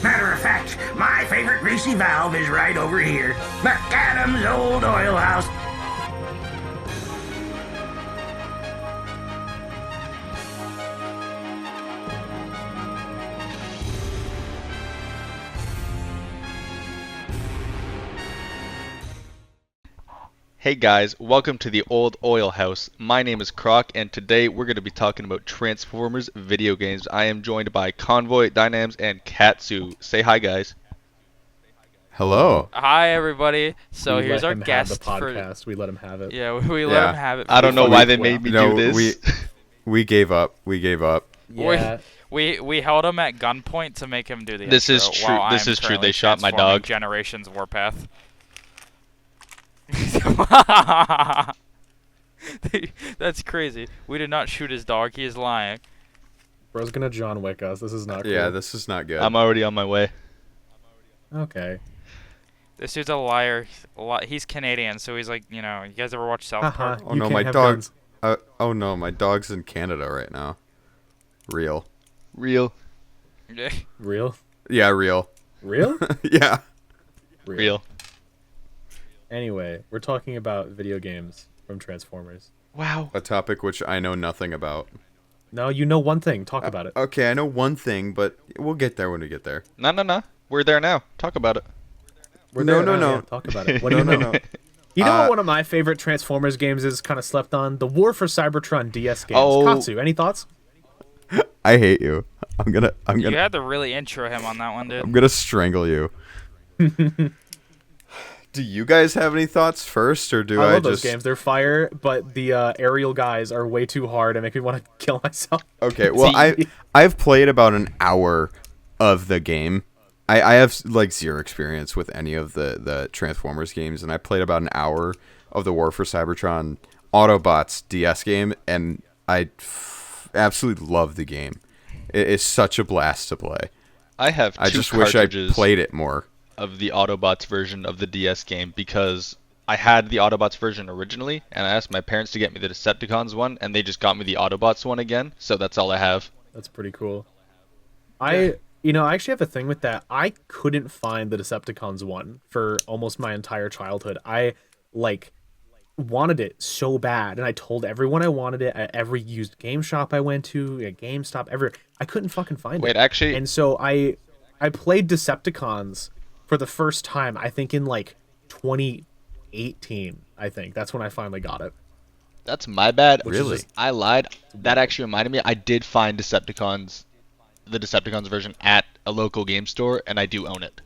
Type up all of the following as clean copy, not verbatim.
Matter of fact, my favorite greasy valve is right over here. McAdam's old oil house. Hey guys, welcome to the Old Oil House. My name is Krook, and today we're going to be talking about Transformers video games. I am joined by Convoy, Dynams, and Katsu. Say hi, guys. Hello. Hi everybody. So We here's let our him guest have the podcast. We let him have it. we let him have it. I don't know for why free. they made me No, do this. we gave up. We gave up. Yeah. We held him at gunpoint to make him do the This is intro true. while This I'm is true. currently They shot my transforming dog. Generations Warpath. That's crazy. We did not shoot his dog. He is lying. Bro's gonna John Wick us. This is not cool. Yeah, this is not good. I'm already on my way. Okay. This dude's a liar. He's Canadian, so he's like, you guys ever watch South Park? Oh You no, can't my have dog. guns. Oh no, my dog's in Canada right now. Real. Real. Real? Yeah, real. Real? Yeah. Real. Anyway, we're talking about video games from Transformers. Wow. A topic which I know nothing about. No, you know one thing. Talk about it. Okay, I know one thing, but we'll get there when we get there. No. We're there now. Talk about it. We're no, there no, now, no. yeah, talk about it. What do you know? You know what one of my favorite Transformers games is kind of slept on? The War for Cybertron DS games. Oh. Katsu, any thoughts? I hate you. I'm You gonna had to really intro him on that one, dude. I'm gonna strangle you. Do you guys have any thoughts first, or do I I love just? those games. They're fire, but the aerial guys are way too hard and make me want to kill myself. Okay, well, I've played about an hour of the game. I have like zero experience with any of the Transformers games, and I played about an hour of the War for Cybertron Autobots DS game, and I absolutely love the game. It is such a blast to play. I have two I just wish I cartridges played it more. of the Autobots version of the DS game because I had the Autobots version originally, and I asked my parents to get me the Decepticons one, and they just got me the Autobots one again, so that's all I have. That's pretty cool. I actually have a thing with that. I couldn't find the Decepticons one for almost my entire childhood. I wanted it so bad, and I told everyone I wanted it at every used game shop I went to, at GameStop, everywhere. I couldn't fucking find it. Wait, actually, And so I played Decepticons for the first time, I think in 2018. I think that's when I finally got it. that's my bad. Really? I lied. That actually reminded me. I did find the Decepticons version at a local game store, and I do own it.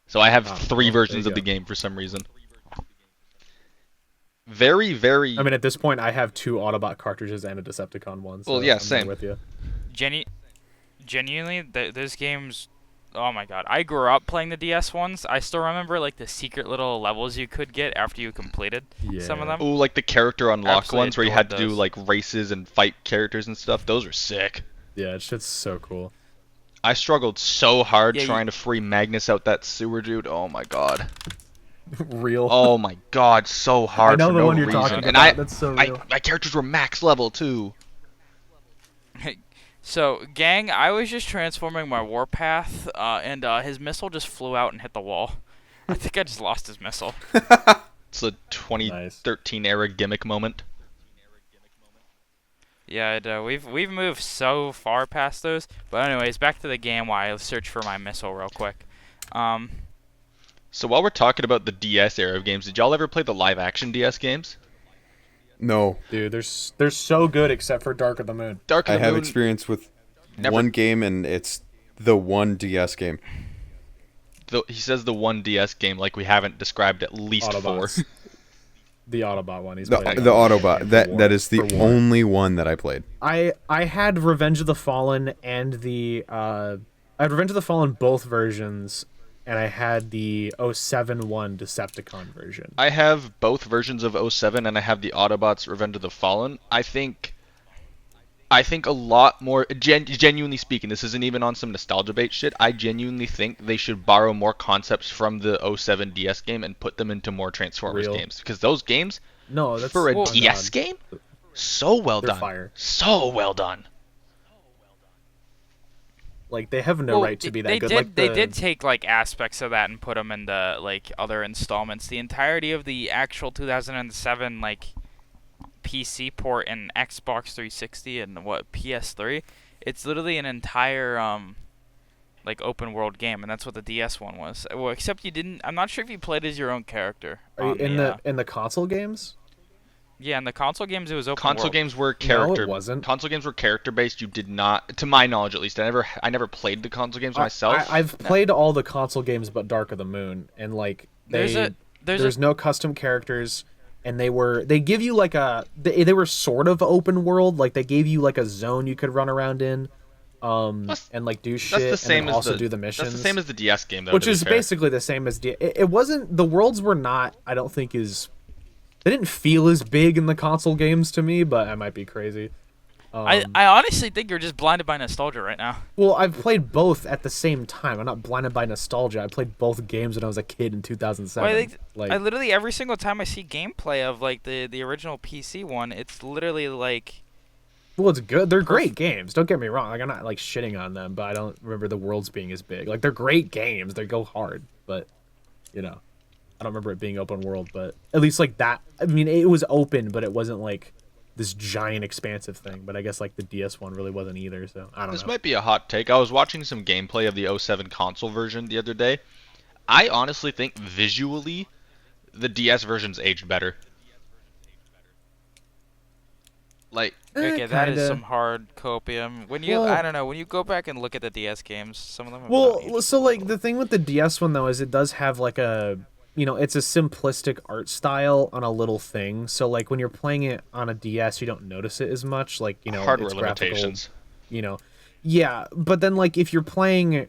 So I have three well, versions there of you the go. game for some reason. Very, very. I mean, at this point, I have 2 Autobot cartridges and a Decepticon one. So Well, yeah, I'm there same. with you. Genuinely, those games. Oh my god, I grew up playing the DS ones. I still remember the secret little levels you could get after you completed some of Yeah. them. Ooh, like the character unlock Absolutely ones where you had to adored do those. like races and fight characters and stuff. Those are sick. Yeah, it shit's so cool. I struggled so hard Yeah, trying to free Magnus out that sewer dude. Oh my god. Real. Oh my god, so hard I know for the no one you're reason. talking And about. That's so real. my characters were max level too. So, gang, I was just transforming my Warpath, and his missile just flew out and hit the wall. I think I just lost his missile. It's a 2013 Nice. era gimmick moment. Yeah, we've moved so far past those. But anyways, back to the game while I search for my missile real quick. So while we're talking about the DS era of games, did y'all ever play the live action DS games? No, Dude, they're so good except for Dark of the Moon. Dark of I the have Moon. experience with Never- one game, and it's the one DS game. He says the one DS game like we haven't described at least Autobots. 4. The Autobot one. He's The played Autobot. and That is the for War. only one that I played. I had Revenge of the Fallen and I had Revenge of the Fallen both versions, and I had the '07 one Decepticon version. I have both versions of '07 and I have the Autobots Revenge of the Fallen. I think a lot more, genuinely speaking, this isn't even on some nostalgia bait shit. I genuinely think they should borrow more concepts from the '07 DS game and put them into more Transformers Real. games. Because those games, No, that's for a oh, DS God. game, so well They're done. fire. So well done. Like they have no right to be that they good. did Like they did take like aspects of that and put them in the like other installments. The entirety of the actual 2007 like PC port and Xbox 360 and what PS3, it's literally an entire like open world game, and that's what the DS one was. Well, except you didn't. I'm not sure if you played as your own character. Are you on in the console games? Yeah, in the console games it was open Console world. games were No, character. it wasn't. Console games were character based. You did not, to my knowledge at least. I never played the console games myself. I've played all the console games but Dark of the Moon, and like there's no custom characters, and they give you like they were sort of open world, like they gave you like a zone you could run around in, and like do shit, That's the same and then as also the, do the missions. That's the same as the DS game though. Which to be is fair. basically the same as it wasn't, the worlds were not, I don't think, they didn't feel as big in the console games to me, but I might be crazy. I honestly think you're just blinded by nostalgia right now. Well, I've played both at the same time. I'm not blinded by nostalgia. I played both games when I was a kid in 2007. I literally every single time I see gameplay of like the original PC one, it's literally like. Well, it's good. They're great games. Don't get me wrong. Like I'm not like shitting on them, but I don't remember the worlds being as big. Like they're great games. They go hard, but I don't remember it being open world. But at least like that. I mean, it was open, but it wasn't like this giant expansive thing. But I guess like the DS one really wasn't either. So I don't know. This might be a hot take. I was watching some gameplay of the 07 console version the other day. I honestly think visually, the DS version's aged better. Like, Okay, that is kinda. some hard copium. When you, Well- I don't know, when you go back and look at the DS games, some of them. Are not Well, aged so like well. the thing with the DS one though is it does have like it's a simplistic art style on a little thing. So like when you're playing it on a DS, you don't notice it as much. Like hardware it's graphical, limitations. Yeah, but then like if you're playing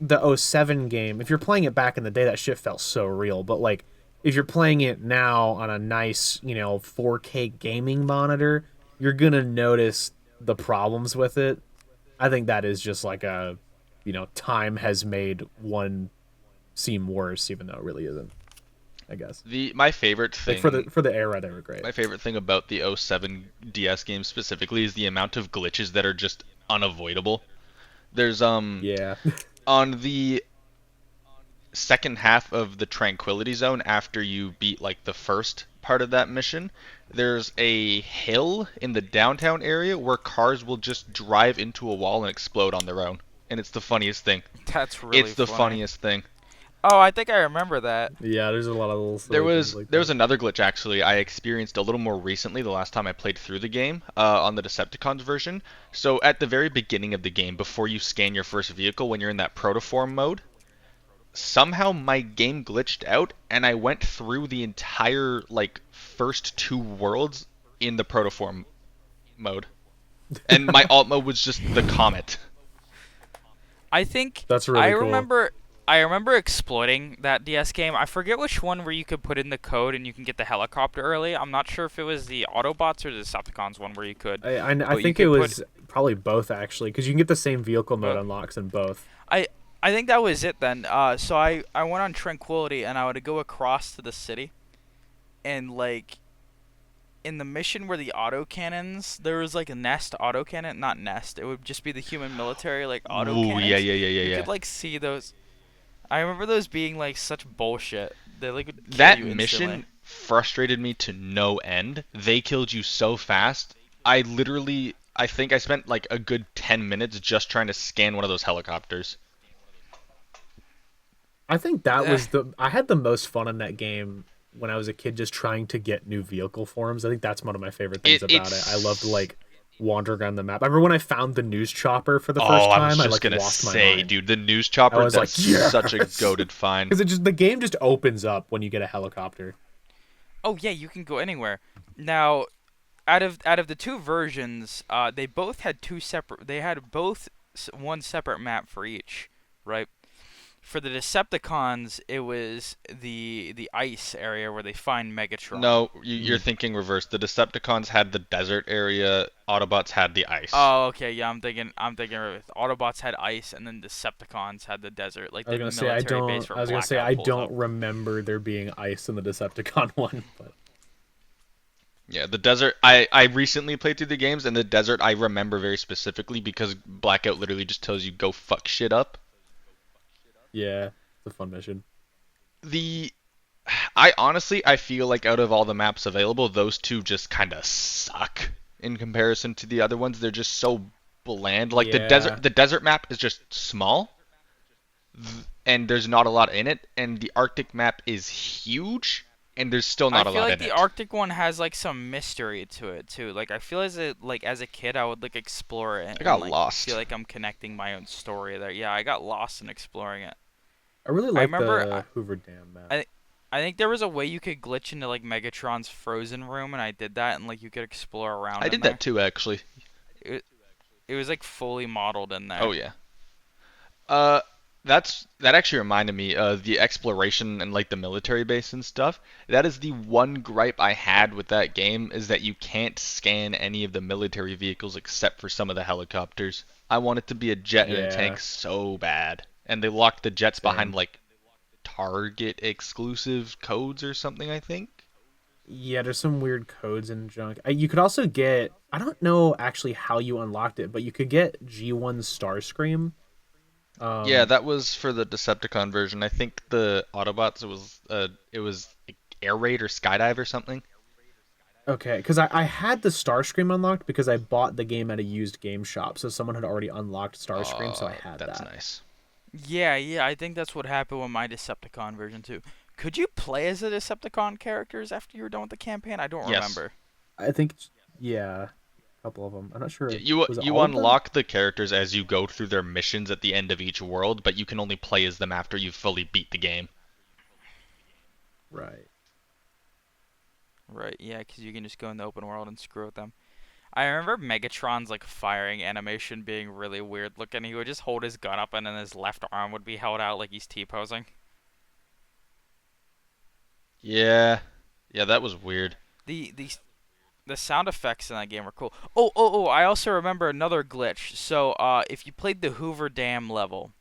the '07 game, if you're playing it back in the day, that shit felt so real. But like if you're playing it now on a nice 4K gaming monitor, you're gonna notice the problems with it. I think that is just like time has made one seem worse, even though it really isn't. I guess My favorite thing like for the era, they were great. My favorite thing about the 07 DS game specifically is the amount of glitches that are just unavoidable. There's Yeah. on the second half of the Tranquility Zone after you beat like the first part of that mission, there's a hill in the downtown area where cars will just drive into a wall and explode on their own. And it's the funniest thing. That's really. It's the funny. funniest thing. Oh, I think I remember that. Yeah, there's a lot of little. There silly was things like there was that. another glitch actually I experienced a little more recently the last time I played through the game on the Decepticons version. So at the very beginning of the game, before you scan your first vehicle when you're in that protoform mode, somehow my game glitched out and I went through the entire like first two worlds in the protoform mode. And my alt mode was just the Comet. I think That's really cool. I remember exploiting that DS game. I forget which one where you could put in the code and you can get the helicopter early. I'm not sure if it was the Autobots or the Decepticons one where you could. I but you think could it was probably both actually, because you can get the same vehicle mode unlocks in both. I think that was it then. So I went on Tranquility and I would go across to the city, and like in the mission where the autocannons, there was like a nest autocannon, not nest. It would just be the human military like autocannons. Ooh, yeah. You could like see those. I remember those being like such bullshit. They like would kill That you instantly. mission frustrated me to no end. They killed you so fast. I think I spent like a good 10 minutes just trying to scan one of those helicopters. I think that was I had the most fun in that game when I was a kid, just trying to get new vehicle forms. I think that's one of my favorite things about it. I loved like wandering around the map. I remember when I found the news chopper for the first time. I was just like gonna lost my say, mind. dude, the news chopper. I was That's like, yes! such a goated find. Because the game just opens up when you get a helicopter. Oh yeah, you can go anywhere. Now, out of the two versions, they both had two separate. They had both one separate map for each, right? For the Decepticons, it was the ice area where they find Megatron. No, you're thinking reverse. The Decepticons had the desert area. Autobots had the ice. Oh, okay, yeah, I'm thinking. Autobots had ice, and then Decepticons had the desert, like the military base for I was gonna say Blackout I pulls don't up. remember there being ice in the Decepticon one, but Yeah, the desert. I recently played through the games, and the desert I remember very specifically because Blackout literally just tells you go fuck shit up. Yeah, it's a fun mission. The I honestly I feel like out of all the maps available, those two just kind of suck in comparison to the other ones. They're just so bland. Like Yeah, the desert map is just small, and there's not a lot in it, and the Arctic map is huge, and there's still I not a feel lot like in the it. Arctic one has like some mystery to it too. Like I feel as a kid I would like explore it I and got like feel lost. like I'm connecting my own story there. Yeah, I got lost in exploring it. I really I like remember the Hoover Dam map. I I think there was a way you could glitch into like Megatron's frozen room, and I did that, and like you could explore I around in did that there. too, actually. It it was like fully modeled in Oh there. yeah. Uh, that actually reminded me the exploration and like the military base and stuff. That is the one gripe I had with that game is that you can't scan any of the military vehicles except for some of the helicopters. I want it to be a jet and a tank Yeah, so bad, and they locked the jets behind same. like Target exclusive codes or something, I think. Yeah, there's some weird codes and junk. You could also get. I don't know actually how you unlocked it, but you could get G1 Starscream. Yeah, Um, that was for the Decepticon version. I think the Autobots it was like air raid or skydive or something. okay, because I had the Starscream unlocked because I bought the game at a used game shop, so someone had already unlocked Starscream, so I had That's that. nice. Yeah, yeah, I think that's what happened with my Decepticon version too. Could you play as the Decepticon characters after you were done with the campaign? I don't Yes. remember. I think, yeah, a couple of them. I'm not sure. You Was it you all of them? unlock the characters as you go through their missions at the end of each world, but you can only play as them after you've fully beat the game. Right. Right, yeah, because you can just go in the open world and screw with them. I remember Megatron's like firing animation being really weird looking. He would just hold his gun up and then his left arm would be held out like he's T-posing. Yeah. Yeah, that was weird. The the the sound effects in that game were cool. Oh! I also remember another glitch. So, if you played the Hoover Dam level,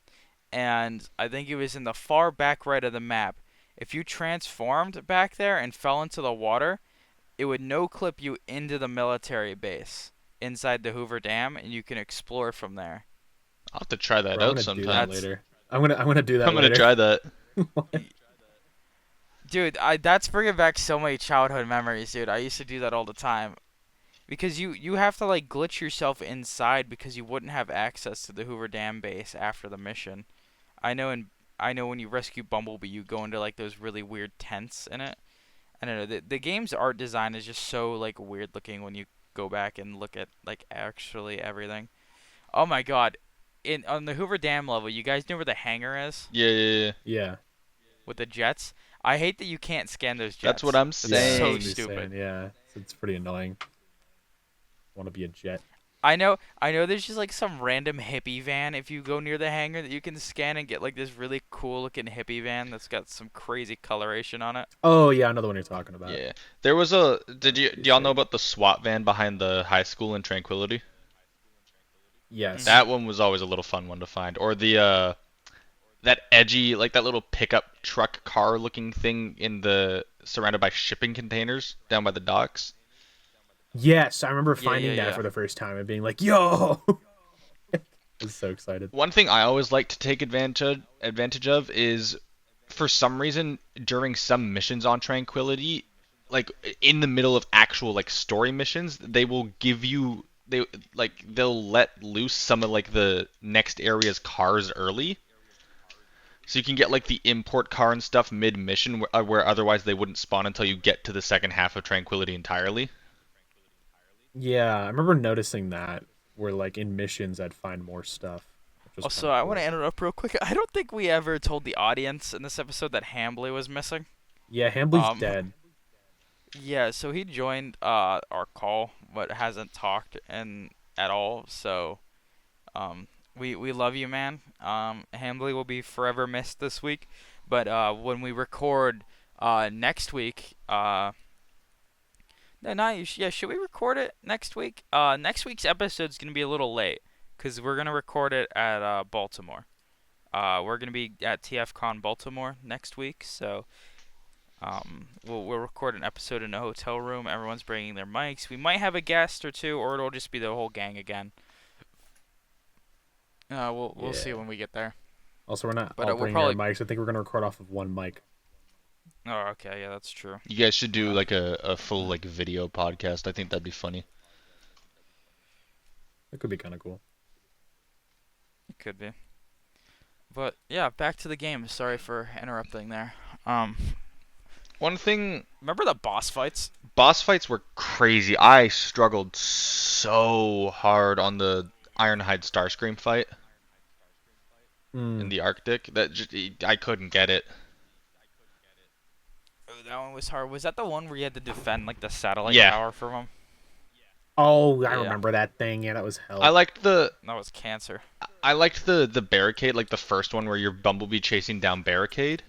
and I think it was in the far back right of the map, if you transformed back there and fell into the water, it would no clip you into the military base inside the Hoover Dam, and you can explore from there. I'll have to try that Bro, I'm out gonna do that sometime. That's later. I'm gonna do that I'm gonna later. try that. dude, that's bringing back so many childhood memories, dude. I used to do that all the time because you have to like glitch yourself inside because you wouldn't have access to the Hoover Dam base after the mission. I know in I know when you rescue Bumblebee, you go into like those really weird tents in it. I don't know. The game's art design is just so like weird looking when you go back and look at like actually everything. Oh my god. In on the Hoover Dam level, you guys know where the hangar is Yeah, yeah, yeah. Yeah, with the jets? I hate that you can't scan those That's what jets. I'm That's yeah, that's so what saying. he's saying. stupid. Yeah, it's pretty annoying. Want to be a jet? I know there's just like some random hippie van if you go near the hangar that you can scan and get like this really cool looking hippie van that's got some crazy coloration on it. Oh yeah, another one you're talking about. Yeah. There was a do Pretty y'all know sick. about the SWAT van behind the high school in Tranquility? Mhm. Yes. That one was always a little fun one to find. Or the that edgy like that little pickup truck car looking thing in the surrounded by shipping containers down by the docks. Yes, I remember Yeah, yeah, finding that yeah. for the first time and being like, "Yo!" I was so excited. One thing I always like to take advantage of is for some reason during some missions on Tranquility, like in the middle of actual like story missions, they will give you they'll let loose some of like the next area's cars early. So you can get like the import car and stuff mid mission where otherwise they wouldn't spawn until you get to the second half of Tranquility entirely. Yeah, I remember noticing that where like in missions I'd find more stuff, which was kind Also, of I want cool. to interrupt real quick. I don't think we ever told the audience in this episode that Hambley was missing. Yeah, Hambley's Um, dead. yeah, so he joined our call, but hasn't talked in at all. So we love you, man. Hambley will be forever missed this week, but when we record next week, no, not you. Yeah, should we record it next week? Next week's episode is gonna be a little late because we're gonna record it at Baltimore. We're gonna be at TFCon Baltimore next week, so We'll record an episode in a hotel room. Everyone's bringing their mics. We might have a guest or two, or it'll just be the whole gang again. We'll see when we get there. Also, we're not But all we'll bringing our probably- mics. I think we're gonna record off of one mic. Oh, okay, yeah, that's true. You guys should do like a full like video podcast. I think that'd be funny. That could be kind of cool. It could be. But yeah, back to the game. Sorry for interrupting there. One thing, Remember the boss fights? boss fights were crazy. I struggled so hard on the Ironhide Starscream fight in the Arctic that I couldn't get it. Oh, that one was hard. Was that the one where you had to defend like the satellite Yeah. tower from him? Oh, I Yeah. remember that thing. Yeah, that was hell. I liked the That was cancer. barricade, like the first one where you're Bumblebee chasing down barricade.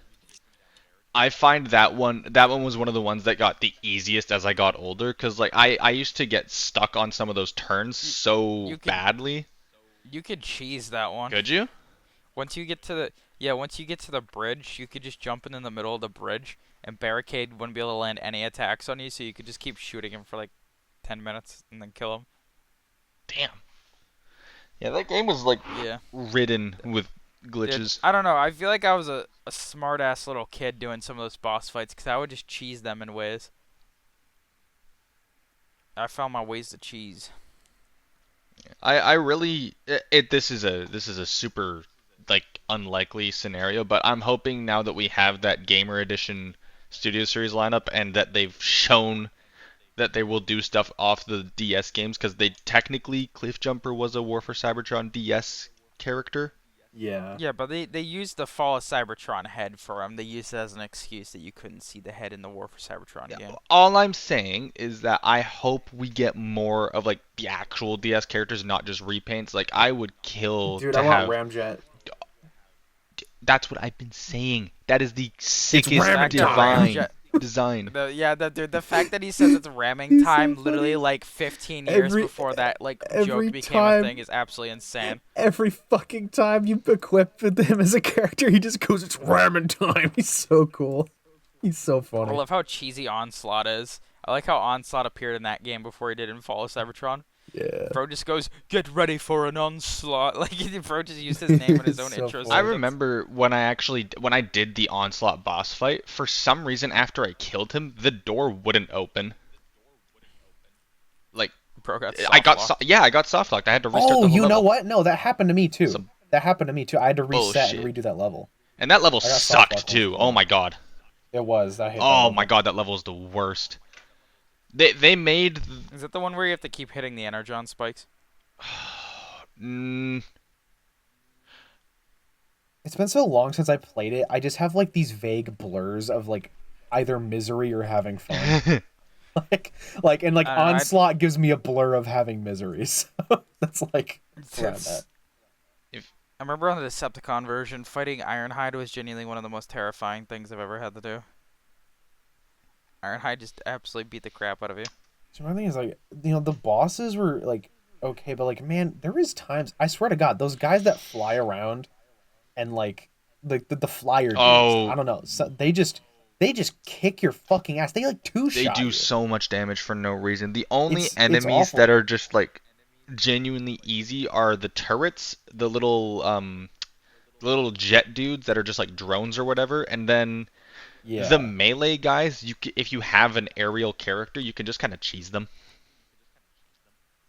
I find that one was one of the ones that got the easiest as I got older, because like I used to get stuck on some of those turns so you could- badly. You could cheese that one. Could you? Once you get to the bridge, you could just jump in the middle of the bridge, and barricade wouldn't be able to land any attacks on you, so you could just keep shooting him for like 10 minutes and then kill him. Damn. Yeah, that game was like Yeah. ridden with Dude, glitches. I don't know. I feel like I was a smart ass little kid doing some of those boss fights because I would just cheese them in ways. I found my ways to cheese. I really this is a super like unlikely scenario, but I'm hoping now that we have that Gamer Edition Studio Series lineup and that they've shown that they will do stuff off the DS games, because they technically Cliffjumper was a War for Cybertron DS character. Yeah. Yeah, but they used the Fall of Cybertron head for him. They used it as an excuse that you couldn't see the head in the War for Cybertron game. All I'm saying is that I hope we get more of like the actual DS characters, not just repaints. Like I would kill Dude, to I want have. Ramjet. That's what I've been saying. That is the sickest ramming divine time. design. The fact that he says it's ramming so time funny. literally like 15 years Every- before that like every joke became time- a thing is absolutely insane. Every fucking time you equip with him as a character, he just goes, "It's ramming time." He's so cool. He's so I funny. love how cheesy Onslaught is. I like how Onslaught appeared in that game before he did in Fall of Cybertron. Yeah. Bro just goes, "Get ready for an onslaught." Like bro just used his name in his own So intro. funny. I sentence. remember when I did the Onslaught boss fight, for some reason after I killed him, the door wouldn't open. Like Bro got I got soft-locked. I got soft locked. I had to restart the Oh, whole you know level. what? No, that happened to me too. Some That happened to me too. I had to reset and bullshit. redo that level. And that level I got soft locked sucked too. once. Oh my god. It was. I hate that Oh level. my god, that level is the worst. They made Is that the one where you have to keep hitting the energon spikes? mm, It's been so long since I played it. I just have like these vague blurs of like either misery or having fun. like and like I don't know, Onslaught gives me a blur of having misery. So that's like around that. I remember on the Decepticon version, fighting Ironhide was genuinely one of the most terrifying things I've ever had to do. Ironhide just absolutely beat the crap out of you. So my thing is like, you know, the bosses were like okay, but like man, there is times I swear to God, those guys that fly around and like the flyer dudes, Oh. I don't know, so they just kick your fucking ass. They like they two-shot do you. so much damage for no reason. The only It's enemies awful. that are just like genuinely easy are the turrets, the little jet dudes that are just like drones or whatever, and then Yeah. the melee guys. If you have an aerial character, you can just kind of cheese them.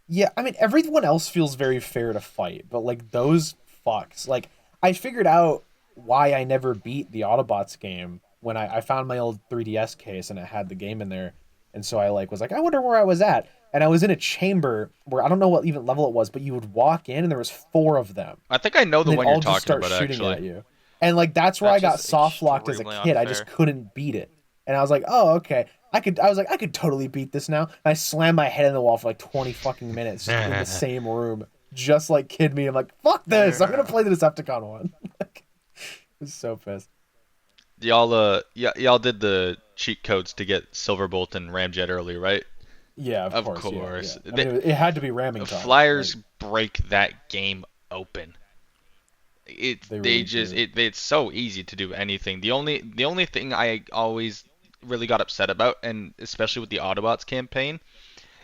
Yeah, I mean everyone else feels very fair to fight, but like those fucks, like I figured out why I never beat the Autobots game when I found my old 3DS case and it had the game in there, and so I like was like I wonder where I was at, and I was in a chamber where I don't know what even level it was, but you would walk in and there was 4 of them. I think I know the And one they'd you're all just talking start about shooting actually. at you, and like that's where That's I got just soft locked as a extremely kid. I just unfair. couldn't beat it, and I was like, oh okay. I was like, I could totally beat this now. And I slammed my head in the wall for like 20 fucking minutes just in the same room, just like Kid Me. I'm like, fuck this. I'm gonna play the Decepticon one. Like, I was so pissed. Y'all did the cheat codes to get Silverbolt and Ramjet early, right? Yeah, of Of course. yeah, course. yeah. I mean, it had to be ramming time. Flyers Like, break that game open. They really Just do. it's so easy to do anything. The only thing I always really got upset about, and especially with the Autobots campaign,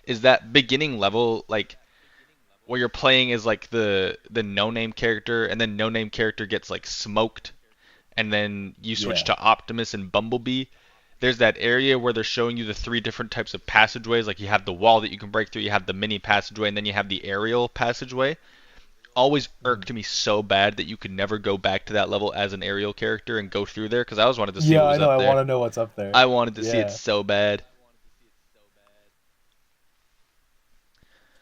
is that beginning level, like where you're playing as like the no name character, and then no name character gets like smoked, and then you switch Yeah. to Optimus and Bumblebee. There's that area where they're showing you the three different types of passageways. Like you have the wall that you can break through, you have the mini passageway, and then you have the aerial passageway. Always irked me so bad that you could never go back to that level as an aerial character and go through there, because I always wanted to see Yeah, what I was know. up I there. want to know what's up there. I wanted to see it Yeah. so bad.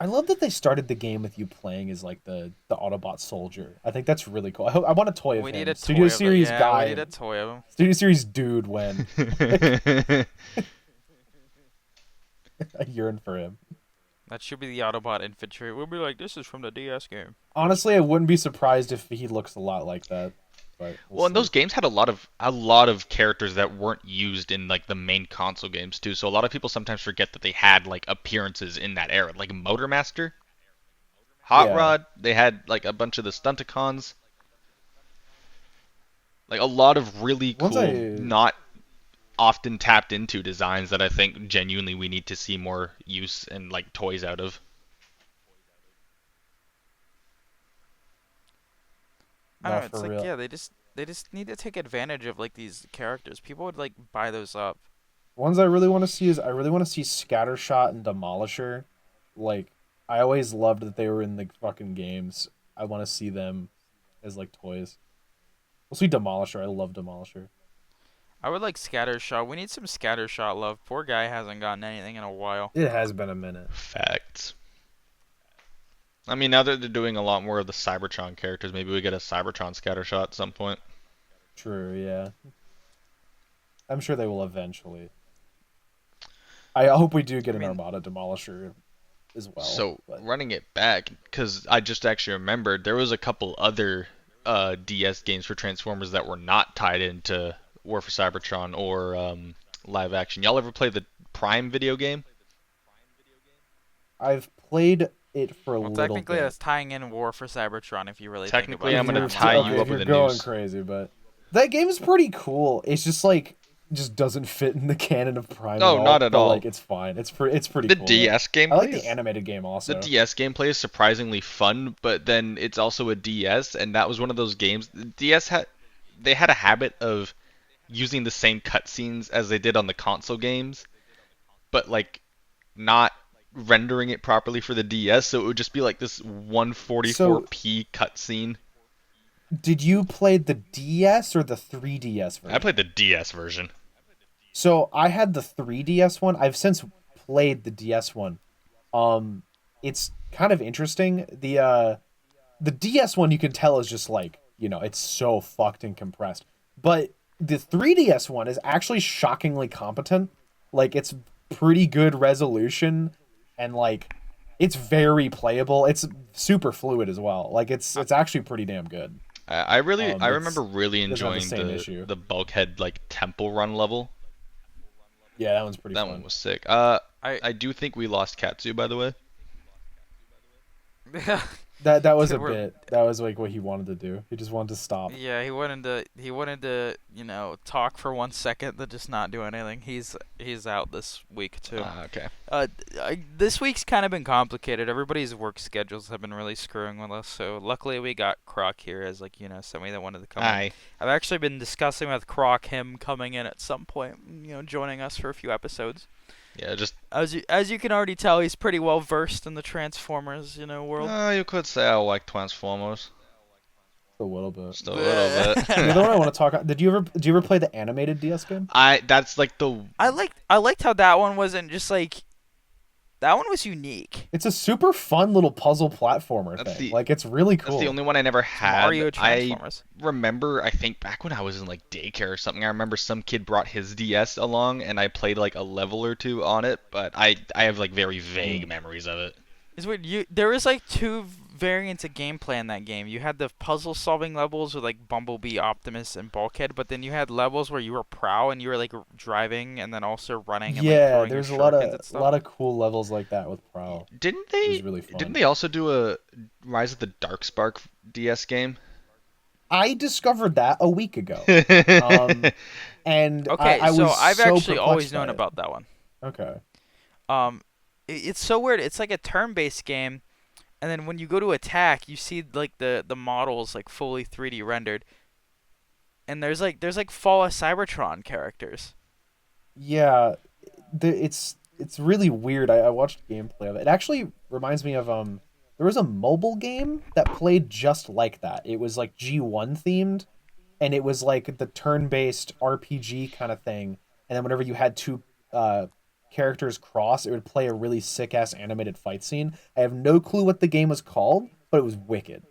I love that they started the game with you playing as like the Autobot soldier. I think that's really cool. I want a toy of We him. need a Studio toy Series of it. Yeah, guy. we need a toy of him. Studio Series dude when I yearn for him. That should be the Autobot infantry. We'll be like, this is from the DS game. Honestly, I wouldn't be surprised if he looks a lot like that. But Well, and see. those games had a lot of characters that weren't used in like the main console games too. So a lot of people sometimes forget that they had like appearances in that era, like Motormaster, Hot Yeah. Rod. They had like a bunch of the Stunticons, like a lot of really Once cool, I- not often tapped into designs that I think genuinely we need to see more use and like toys out of. I No, don't know. It's for like, real. yeah, they just need to take advantage of like these characters. People would like buy those up. Ones I really want to see is I really want to see Scattershot and Demolisher. Like I always loved that they were in the fucking games. I want to see them as like toys. We'll see Demolisher. I love Demolisher. I would like Scattershot. We need some Scattershot love. Poor guy hasn't gotten anything in a while. It has been a minute. Facts. I mean, now that they're doing a lot more of the Cybertron characters, maybe we get a Cybertron Scattershot at some point. True, yeah. I'm sure they will eventually. I hope we do get an Armada Demolisher as well. So but- running it back, because I just actually remembered there was a couple other DS games for Transformers that were not tied into War for Cybertron or live action. Y'all ever play the Prime video game? I've played it for a Well, little technically, bit. that's tying in War for Cybertron if you really Technically, think I'm about gonna it. tie Okay, you up if with you're the going news. crazy, but that game is pretty cool. It's just like just doesn't fit in the canon of Prime. No, at all, not at but, all. Like it's fine. It's pretty The cool. DS gameplay I like is- the animated game also. The DS gameplay is surprisingly fun, but then it's also a DS, and that was one of those games. The DS had a habit of using the same cutscenes as they did on the console games, but like not rendering it properly for the DS, so it would just be like this 144p cutscene. Did you play the DS or the 3DS version? I played the DS version. So I had the 3DS one. I've since played the DS one. It's kind of interesting. The DS one you can tell is just like, it's so fucked and compressed. But the 3DS one is actually shockingly competent. Like it's pretty good resolution and like it's very playable. It's super fluid as well. Like it's actually pretty damn good. I It's- remember really doesn't have the enjoying same issue. the Bulkhead like temple run level. Yeah, that one's pretty That fun. one was sick. I do think we lost Katsu, by the way. That was a We're- bit. That was like what he wanted to do. He just wanted to stop. Yeah, he wanted to talk for 1 second, then just not do anything. He's out this week too. Okay. This week's kind of been complicated. Everybody's work schedules have been really screwing with us. So luckily we got Krook here as somebody that wanted to come. in. Aye. I've actually been discussing with Krook him coming in at some point. Joining us for a few episodes. Yeah, just As you can already tell, he's pretty well versed in the Transformers world. you could say I like Transformers. A little bit. Just a little bit. The other one I want to talk. Did you ever play the animated DS game? That's like the I liked how that one wasn't just like. That one was unique. It's a super fun little puzzle platformer That's thing. the- Like it's really cool. That's the only one I never had. Mario I Transformers. remember, I think back when I was in like daycare or something, I remember some kid brought his DS along and I played like a level or two on it, but I have like very vague memories of it. It's weird. There was like two variants of gameplay in that game. You had the puzzle solving levels with like Bumblebee, Optimus, and Bulkhead, but then you had levels where you were Prow and you were like driving and then also running and like Yeah, throwing there's a your lot shurikens and of stuff. cool levels like that with Prowl. Didn't It was they really fun. didn't they also do a Rise of the Darkspark DS game? I discovered that a week ago. And Okay, I so was I've so actually always perplexed by known it. about that one. Okay. It's so weird. It's like a turn-based game, and then when you go to attack, you see like the models like fully 3D rendered, and there's like Fall of Cybertron characters. Yeah, it's really weird. I watched gameplay of it. It actually reminds me of there was a mobile game that played just like that. It was like G1 themed, and it was like the turn-based RPG kind of thing. And then whenever you had two uh characters cross, it would play a really sick-ass animated fight scene. I have no clue what the game was called, but it was wicked.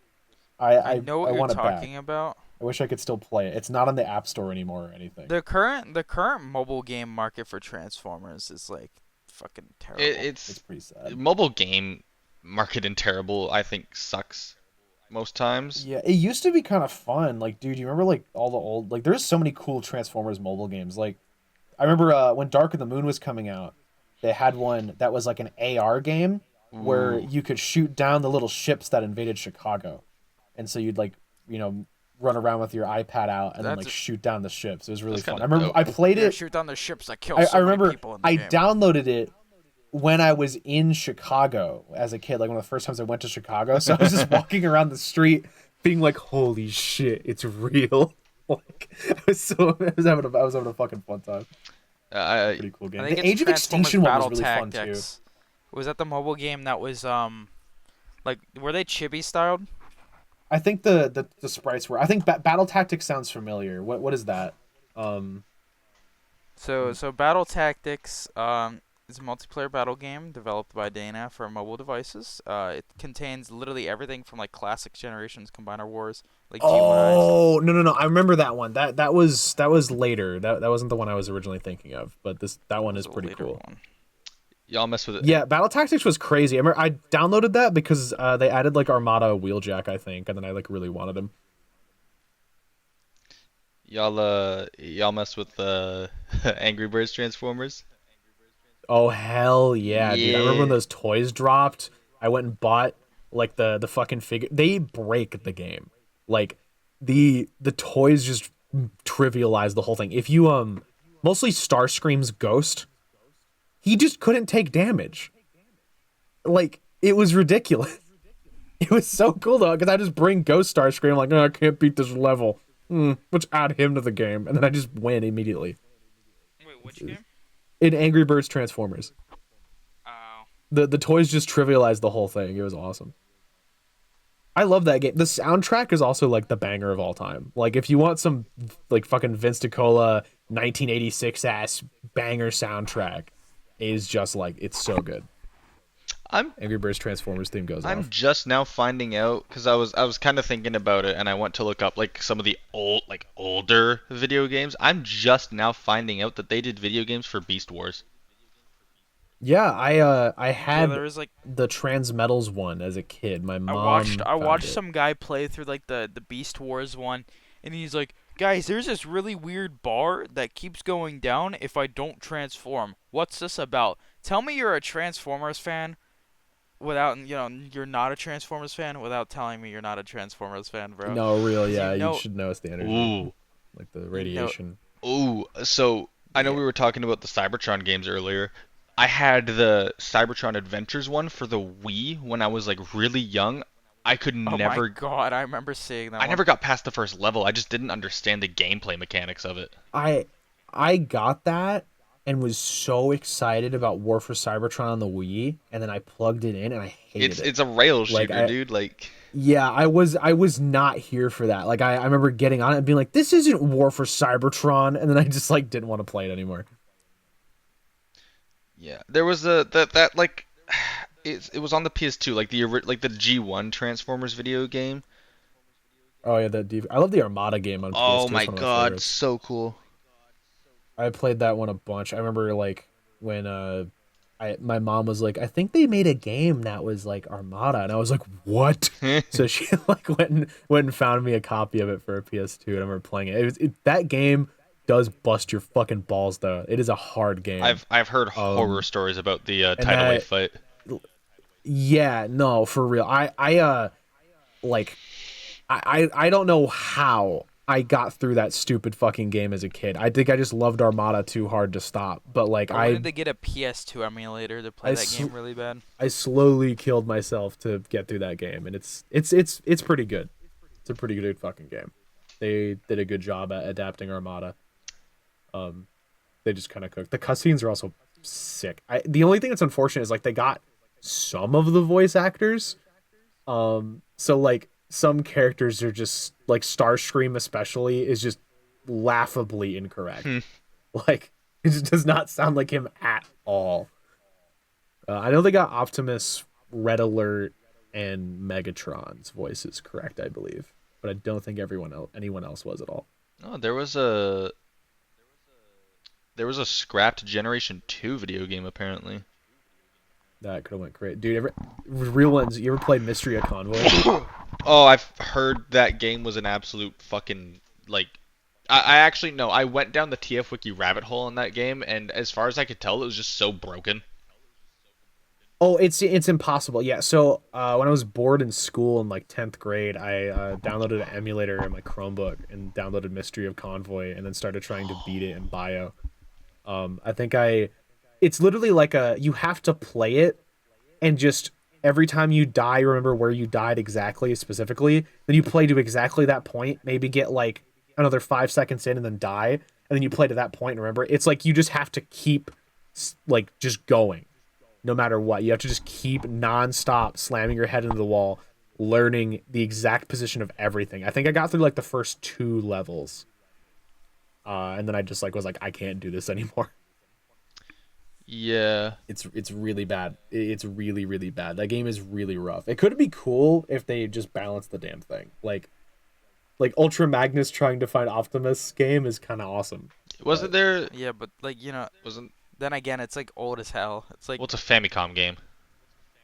I I I, know I what you're want it back. talking about. I wish I could still play it. It's not on the App Store anymore or anything. The current mobile game market for Transformers is like fucking terrible. It's It's pretty sad. mobile game market in terrible. I think sucks most times. Yeah, it used to be kind of fun. Like, dude, you remember like all the old like there's so many cool Transformers mobile games. Like, I remember when Dark of the Moon was coming out, they had one that was like an AR game where Ooh, you could shoot down the little ships that invaded Chicago. And so you'd like, you know, run around with your iPad out and then That's like shoot down the ships. It was really that's fun. kind I of remember dope. I played Yeah, it. shoot down the ships that kill I so many remember people in the I game. downloaded it when I was in Chicago as a kid, like one of the first times I went to Chicago. So I was just walking around the street being like, holy shit, it's real. Like I was having a fucking fun time. I Pretty cool game. I think The it's Age of Transformers Extinction one was Battle really fun too. Tactics. Was that the mobile game that was like were they chibi styled? I think the sprites were. I think Battle Tactics sounds familiar. What is that? Um, So Battle Tactics is a multiplayer battle game developed by Dana for mobile devices. It contains literally everything from like classic generations Combiner Wars, like G1I and stuff. oh no! I remember that one. That was later. That wasn't the one I was originally thinking of. But that one That is was a pretty later cool. one. y'all mess with it. Yeah, Battle Tactics was crazy. I downloaded that because they added like Armada Wheeljack, I think, and then I like really wanted him. Y'all mess with Angry Birds Transformers. Oh hell yeah, dude! I remember when Yeah. those toys dropped. I went and bought like the fucking figure. They break the game. Like the toys just trivialize the whole thing. If you mostly Starscream's ghost, he just couldn't take damage. Like it was ridiculous. It was so cool though, because I just bring Ghost Starscream like, oh, I can't beat this level. Let's add him to the game, and then I just win immediately. Wait, which game? In Angry Birds Transformers, Oh. the toys just trivialized the whole thing. It was awesome. I love that game. The soundtrack is also like the banger of all time. Like if you want some like fucking Vince DiCola 1986 ass banger soundtrack, is just like it's so good. I'm Angry Birds Transformers theme goes I'm off. just now finding out because I was kind of thinking about it and I went to look up like some of the older video games. I'm just now finding out that they did video games for Beast Wars. Yeah, I Yeah, had there was like the Transmetals one as a kid. My I mom watched found it. some guy play through like the Beast Wars one, and he's like, guys, there's this really weird bar that keeps going down if I don't transform. What's this about? Tell me you're a Transformers fan without you're not a Transformers fan without telling me you're not a Transformers fan, bro. No, real, 'Cause yeah, you know, you should notice the energy, Ooh, like the radiation. so I know Yeah. we were talking about the Cybertron games earlier. I had the Cybertron Adventures one for the Wii when I was like really young. I could Oh my never god, I remember seeing that I one. never got past the first level. I just didn't understand the gameplay mechanics of it. I got that and was so excited about War for Cybertron on the Wii, and then I plugged it in and I hated it. It's a rail Like, shooter, dude. Like Yeah, I was not here for that. Like I remember getting on it and being like, this isn't War for Cybertron, and then I just like didn't want to play it anymore. yeah, there was a that like it was on the PS2, like the G1 Transformers video game. Oh yeah, I love the Armada game on PS2. Oh It's my one of my god, favorites. so cool. I played that one a bunch. I remember like when my mom was like, I think they made a game that was like Armada, and I was like, what? So she like went and found me a copy of it for a PS2, and I remember playing it. That game does bust your fucking balls though. It is a hard game. I've heard horror stories about the and Tidal that- Wave fight. Yeah, no, for real. I like I don't know how I got through that stupid fucking game as a kid. I think I just loved Armada too hard to stop. But like I wanted to get a PS2 emulator to play that game really bad. I slowly killed myself to get through that game, and it's pretty good. It's a pretty good fucking game. They did a good job at adapting Armada. They just kind of cooked. The cutscenes are also sick. The only thing that's unfortunate is like they got some of the voice actors. So like some characters are just like Starscream especially is just laughably incorrect. Like it just does not sound like him at all. I know they got Optimus, Red Alert, and Megatron's voices correct, I believe, but I don't think anyone else was at all. Oh, there was a scrapped Generation 2 video game apparently. That could have went great, dude. Real ones. You ever played Mystery of Convoy? Oh, I've heard that game was an absolute fucking like. I actually no. I went down the TF Wiki rabbit hole in that game, and as far as I could tell, it was just so broken. Oh, it's impossible. Yeah. So when I was bored in school in like 10th grade, I downloaded an emulator in my Chromebook and downloaded Mystery of Convoy, and then started trying to beat it in Bio. I think it's literally like you have to play it and just every time you die, remember where you died exactly, specifically. Then you play to exactly that point, maybe get like another 5 seconds in and then die. And then you play to that point and remember. It's like you just have to keep like just going no matter what. You have to just keep nonstop slamming your head into the wall, learning the exact position of everything. I think I got through like the first 2 levels. And then I just like was like, I can't do this anymore. Yeah. It's really bad. It's really, really bad. That game is really rough. It could be cool if they just balanced the damn thing. Like Ultra Magnus trying to find Optimus game is kind of awesome. Wasn't there? Yeah, but like Wasn't? then again, it's like old as hell. It's like Well, it's a Famicom game.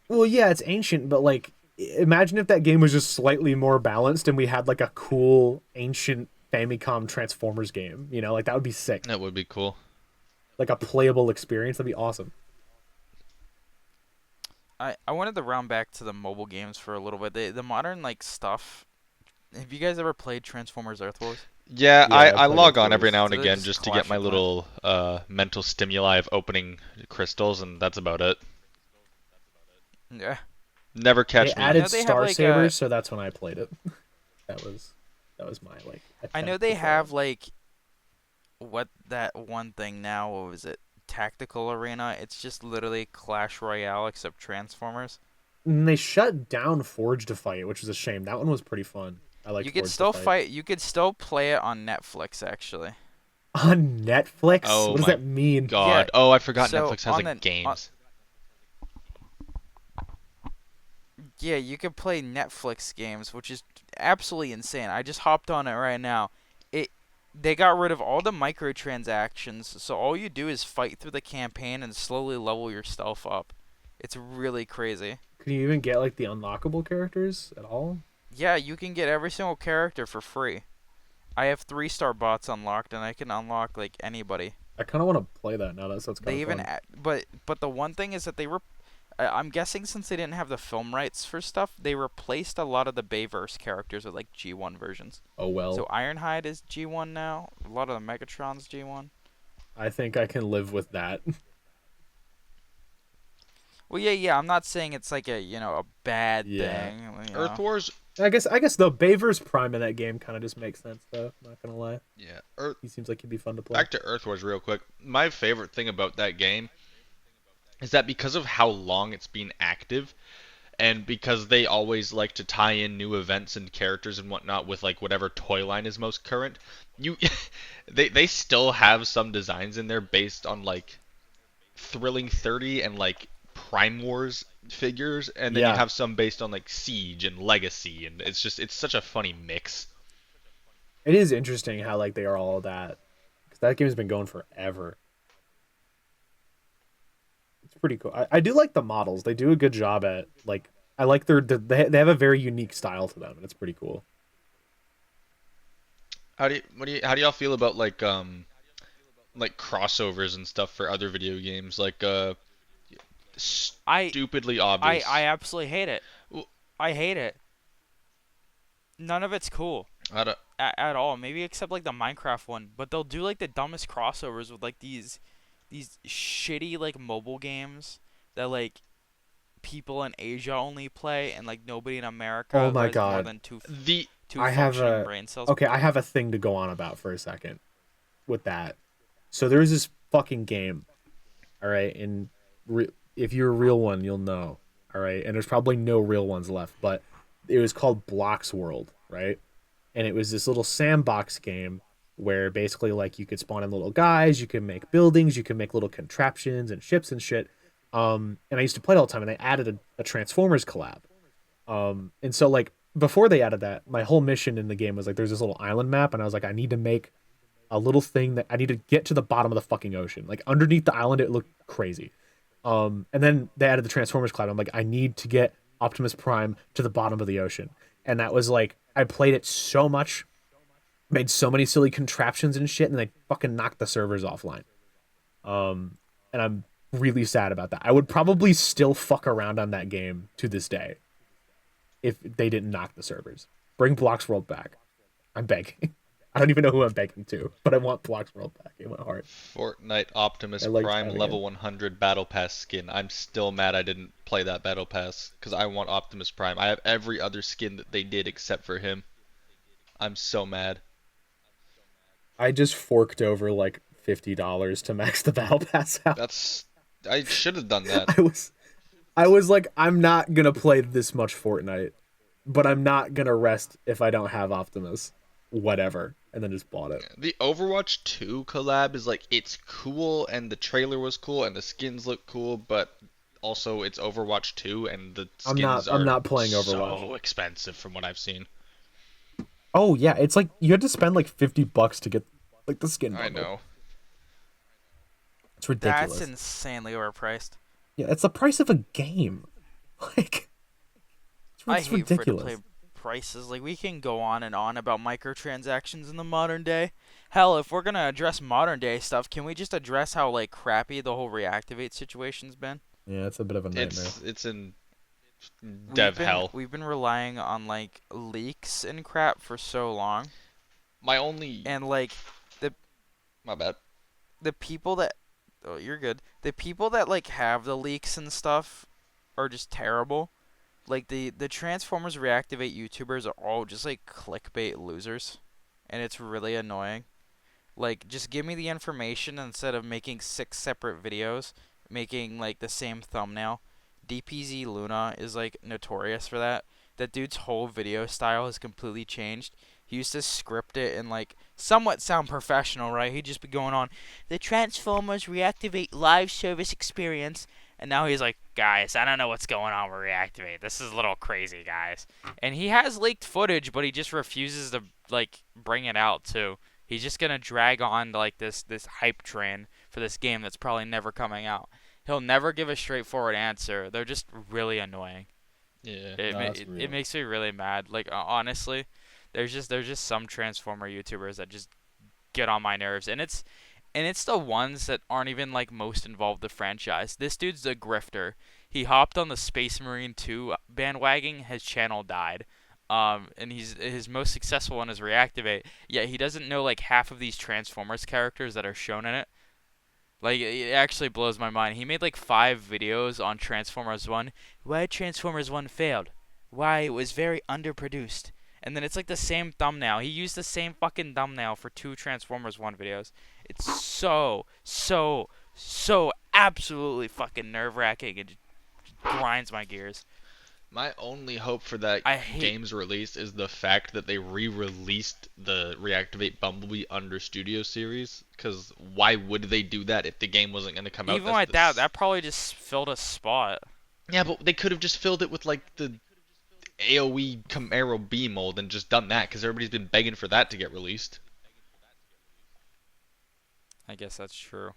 Well, yeah, it's ancient, but like imagine if that game was just slightly more balanced and we had like a cool ancient Famicom Transformers game. You know, like that would be sick. That would be cool. Like a playable experience. That'd be awesome. I wanted to round back to the mobile games for a little bit. The modern like stuff. Have you guys ever played Transformers Earth Wars? Yeah, Yeah, I I've played log it on every twice. now and It's again just just to get my classic little mental stimuli of opening crystals, and that's about it. Yeah. Never catch They me. added they have, Star like, Sabers, so that's when I played it. that was my like. I know attempt they to play have it. like what that one thing now. What was it? Tactical Arena. It's just literally Clash Royale except Transformers. And they shut down Forge to Fight, which is a shame. That one was pretty fun. I like. You could still fight. You could still play it on Netflix actually. On Netflix. Oh What does my that mean? God. Yeah, Oh, I forgot so Netflix has on like the- games. Yeah, you could play Netflix games, which is absolutely insane. I just hopped on it right now. They got rid of all the microtransactions, so all you do is fight through the campaign and slowly level yourself up. It's really crazy. Can you even get like the unlockable characters at all? Yeah, you can get every single character for free. I have 3-star bots unlocked, and I can unlock like anybody. I kind of want to play that now. That sounds kind They of even, fun. but the one thing is that they were, I'm guessing since they didn't have the film rights for stuff, they replaced a lot of the Bayverse characters with like G1 versions. Oh well. So Ironhide is G1 now. A lot of the Megatron's G1. I think I can live with that. Well, yeah. I'm not saying it's like a bad Yeah. thing. Earth Wars. I guess the Bayverse Prime in that game kind of just makes sense though. I'm not gonna lie. Yeah. He seems like he'd be fun to play. Back to Earth Wars real quick. My favorite thing about that game is that because of how long it's been active, and because they always like to tie in new events and characters and whatnot with like whatever toy line is most current, you they still have some designs in there based on like Thrilling 30 and like Prime Wars figures, and then Yeah. you have some based on like Siege and Legacy, and it's such a funny mix. It is interesting how like they are all that, because that game's been going forever. It's pretty cool. I do like the models. They do a good job at like. I like they have a very unique style to them, and it's pretty cool. How do y'all feel about like crossovers and stuff for other video games like I stupidly obvious? I absolutely hate it. Well- I hate it. none of it's cool I don't, at all. Maybe except like the Minecraft one, but they'll do like the dumbest crossovers with like these shitty like mobile games that like people in Asia only play, and like nobody in Oh America who my has more god. than the two I have functioning a brain cells okay, I play. have a thing to go on about for a second with that. So there was this fucking game, all right, and if you're a real one, you'll know, all right, and there's probably no real ones left, but it was called Blocks World, right? And it was this little sandbox game where basically like you could spawn in little guys, you can make buildings, you can make little contraptions and ships and shit. And I used to play it all the time, and they added a Transformers collab. And so like before they added that, my whole mission in the game was like there's this little island map, and I was like, I need to make a little thing that I need to get to the bottom of the fucking ocean. Like underneath the island, it looked crazy. And then they added the Transformers collab. I'm like, I need to get Optimus Prime to the bottom of the ocean. And that was like I played it so much, made so many silly contraptions and shit, and they fucking knocked the servers offline. And I'm really sad about that. I would probably still fuck around on that game to this day if they didn't knock the servers. Bring Blocks World back. I'm begging. I don't even know who I'm begging to, but I want Blocks World back in my heart. Fortnite Optimus I like Prime playing level it. 100 Battle Pass skin. I'm still mad I didn't play that Battle Pass because I want Optimus Prime. I have every other skin that they did except for him. I'm so mad. I just forked over like $50 to max the battle pass out. That's I should have done that. I was like, I'm not gonna play this much Fortnite, but I'm not gonna rest if I don't have Optimus. Whatever. And then just bought it. The Overwatch 2 collab is like it's cool and the trailer was cool and the skins look cool, but also it's Overwatch 2 and the skins I'm are not playing so Overwatch. expensive from what I've seen. Oh yeah, it's like you had to spend like $50 to get like the skin I bundle. know. It's ridiculous. That's insanely overpriced. Yeah, it's the price of a game. Like I it's hate ridiculous. free to play prices. Like we can go on and on about microtransactions in the modern day. Hell, if we're gonna address modern day stuff, can we just address how like crappy the whole Reactivate situation's been? Yeah, it's a bit of a nightmare. It's in dev hell. We've been relying on like leaks and crap for so long, My only and like the my bad. the people that oh you're good. The people that like have the leaks and stuff are just terrible. Like the Transformers Reactivate YouTubers are all just like clickbait losers, and it's really annoying. Like just give me the information instead of making 6 separate videos, making like the same thumbnail. DPZ Luna is like notorious for that. That dude's whole video style has completely changed. He used to script it and like somewhat sound professional, right? He'd just be going on the Transformers Reactivate live service experience, and now he's like, guys, I don't know what's going on with Reactivate. This is a little crazy, guys. And he has leaked footage, but he just refuses to like bring it out too. He's just gonna drag on like this hype train for this game that's probably never coming out. He'll never give a straightforward answer. They're just really annoying. Yeah. That's It real. makes me really mad. Like honestly, there's just some Transformer YouTubers that just get on my nerves, and it's the ones that aren't even like most involved in the franchise. This dude's a grifter. He hopped on the Space Marine 2 bandwagon. His channel died. And his most successful one is Reactivate. Yet he doesn't know like half of these Transformers characters that are shown in it. Like it actually blows my mind. He made like 5 videos on Transformers 1. Why Transformers 1 failed. Why it was very underproduced. And then it's like the same thumbnail. He used the same fucking thumbnail for 2 Transformers 1 videos. It's so absolutely fucking nerve-wracking. It just grinds my gears. My only hope for that I hate- game's release is the fact that they re-released the Reactivate Bumblebee under Studio series. Because why would they do that if the game wasn't going to come out? Even like that probably just filled a spot. Yeah, but they could have just filled it with like the AoE Camaro B mold and just done that. Because everybody's been begging for that to get released. I guess that's true.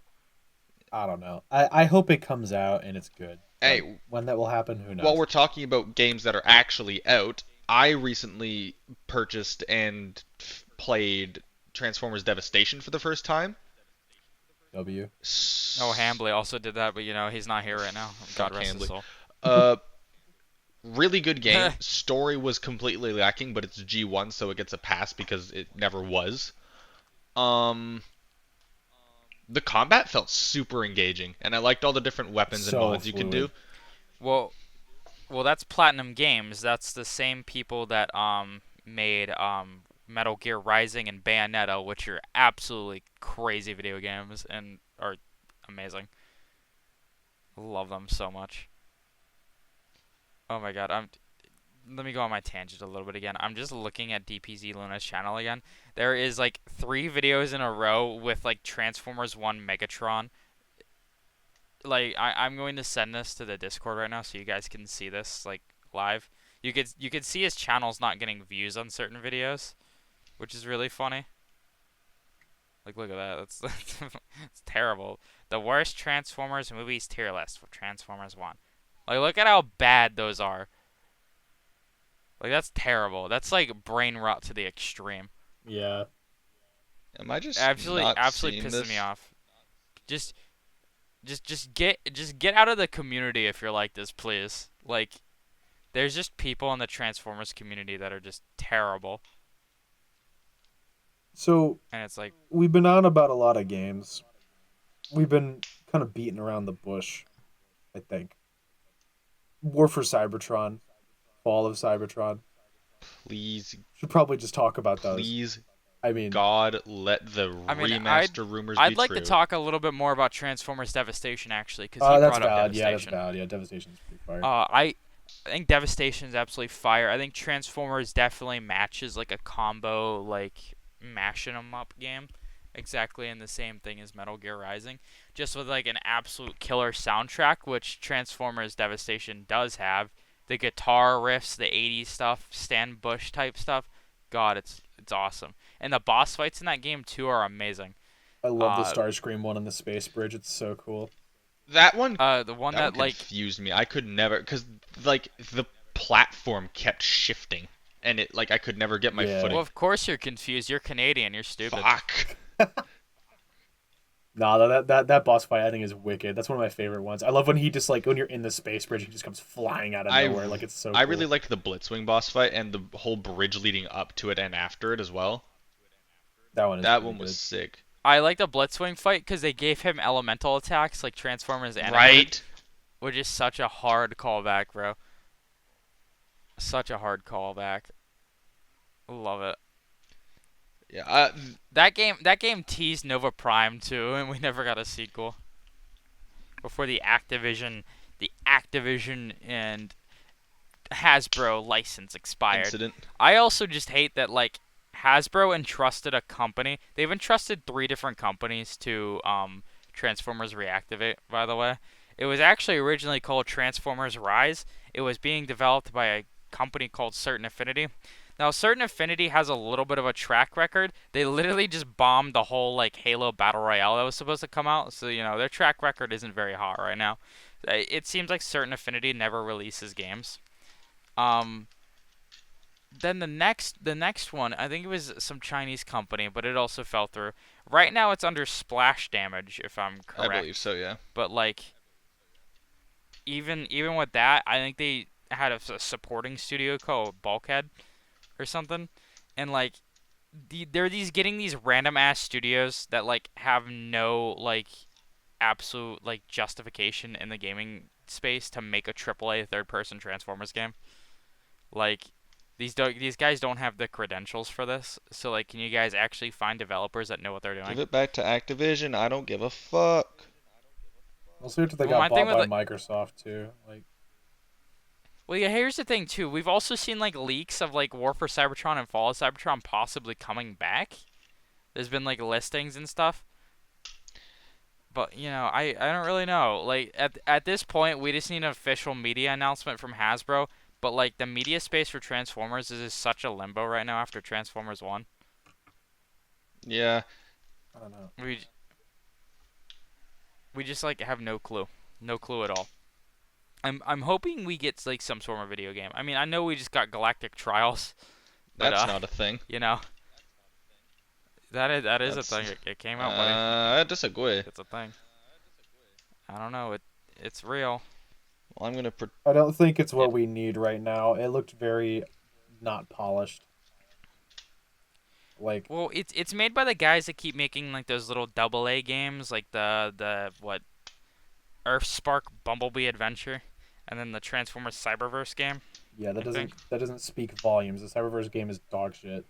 I don't know. I hope it comes out and it's good. Hey, But when that will happen, who knows? while we're talking about games that are actually out, I recently purchased and played Transformers Devastation for the first time. W. Oh, Hambley also did that, but he's not here right now. God Fuck rest his Hambley. soul. Uh, Really good game. Story was completely lacking, but it's G1, so it gets a pass because it never was. Um, the combat felt super engaging, and I liked all the different weapons and So mods you could do. fluid. Well, that's Platinum Games. That's the same people that made Metal Gear Rising and Bayonetta, which are absolutely crazy video games and are amazing. Love them so much. Oh my god, let me go on my tangent a little bit again. I'm just looking at DPZ Luna's channel again. There is like 3 videos in a row with like Transformers 1 Megatron. Like I'm going to send this to the Discord right now so you guys can see this like live. You could see his channel's not getting views on certain videos, which is really funny. Like look at that. That's it's terrible. The worst Transformers movies tier list for Transformers 1. Like look at how bad those are. Like that's terrible. That's like brain rot to the extreme. Yeah. Am I just Absolutely, not absolutely seeing pisses me this? off. Just, just get out of the community if you're like this, please. Like, there's just people in the Transformers community that are just terrible, So and it's like, we've been on about a lot of games. We've been kind of beating around the bush, I think. War for Cybertron, Fall of Cybertron. Please, Should probably just talk about those. please, I mean, God, let the I mean, remaster rumors be I'd like to true. talk a little bit more about Transformers Devastation actually, because he that's brought up valid. Yeah, that's Devastation. valid. Yeah, Devastation's pretty fire. I think Devastation is absolutely fire. I think Transformers definitely matches like a combo, like mashing 'em up game, exactly in the same thing as Metal Gear Rising, just with like an absolute killer soundtrack, which Transformers Devastation does have. The guitar riffs, the '80s stuff, Stan Bush type stuff. God, it's awesome. And the boss fights in that game too are amazing. I love the Uh, Starscream one on the space bridge. It's so cool. That one, the one that one that like confused me. I could never, because like the platform kept shifting, and it like I could never get my Yeah. footing. well, of course you're confused. You're Canadian. You're stupid. Fuck. Nah, that boss fight I think is wicked. That's one of my favorite ones. I love when he just like when you're in the space bridge, he just comes flying out of I nowhere. Like it's so I cool. really liked the Blitzwing boss fight and the whole bridge leading up to it and after it as well. That one is That pretty one was good. sick. I like the Blitzwing fight because they gave him elemental attacks like Transformers animated, Right? which is such a hard callback, bro. Such a hard callback. Love it. Yeah. That game teased Nova Prime too, and we never got a sequel before the Activision and Hasbro license expired. Incident. I also just hate that like Hasbro entrusted a company. They've entrusted 3 different companies to Transformers Reactivate, by the way. It was actually originally called Transformers Rise. It was being developed by a company called Certain Affinity. Now, Certain Affinity has a little bit of a track record. They literally just bombed the whole like Halo Battle Royale that was supposed to come out. So, their track record isn't very hot right now. It seems like Certain Affinity never releases games. Um, then the next one, I think it was some Chinese company, but it also fell through. Right now it's under Splash Damage, if I'm I correct. believe so. Yeah. But like even with that, I think they had a supporting studio called Bulkhead or something, and like they're getting these random ass studios that like have no like absolute like justification in the gaming space to make a AAA third person Transformers game. Like these guys don't have the credentials for this. So like, can you guys actually find developers that know what they're Give doing? it back to Activision. I don't give a fuck. We'll see if they Well, my got thing bought with by Microsoft too. Like Well, yeah, here's the thing too. We've also seen like leaks of like War for Cybertron and Fall of Cybertron possibly coming back. There's been like listings and stuff. But I don't really know. Like at this point, we just need an official media announcement from Hasbro. But like the media space for Transformers is such a limbo right now after Transformers One. Yeah. I don't know. We just like have no clue at all. I'm hoping we get like some sort of video game. I mean, I know we just got Galactic Trials, but That's not a thing. you know that is a That's- thing. It came out, buddy. I disagree. It's a thing. I don't know. It's real. Well, I'm gonna. I don't think it's what we need right now. It looked very not polished. Like, Well, it's made by the guys that keep making like those little AA games, like the what Earthspark Bumblebee Adventure, and then the Transformers Cyberverse game. yeah, I think. that doesn't speak volumes. The Cyberverse game is dog shit.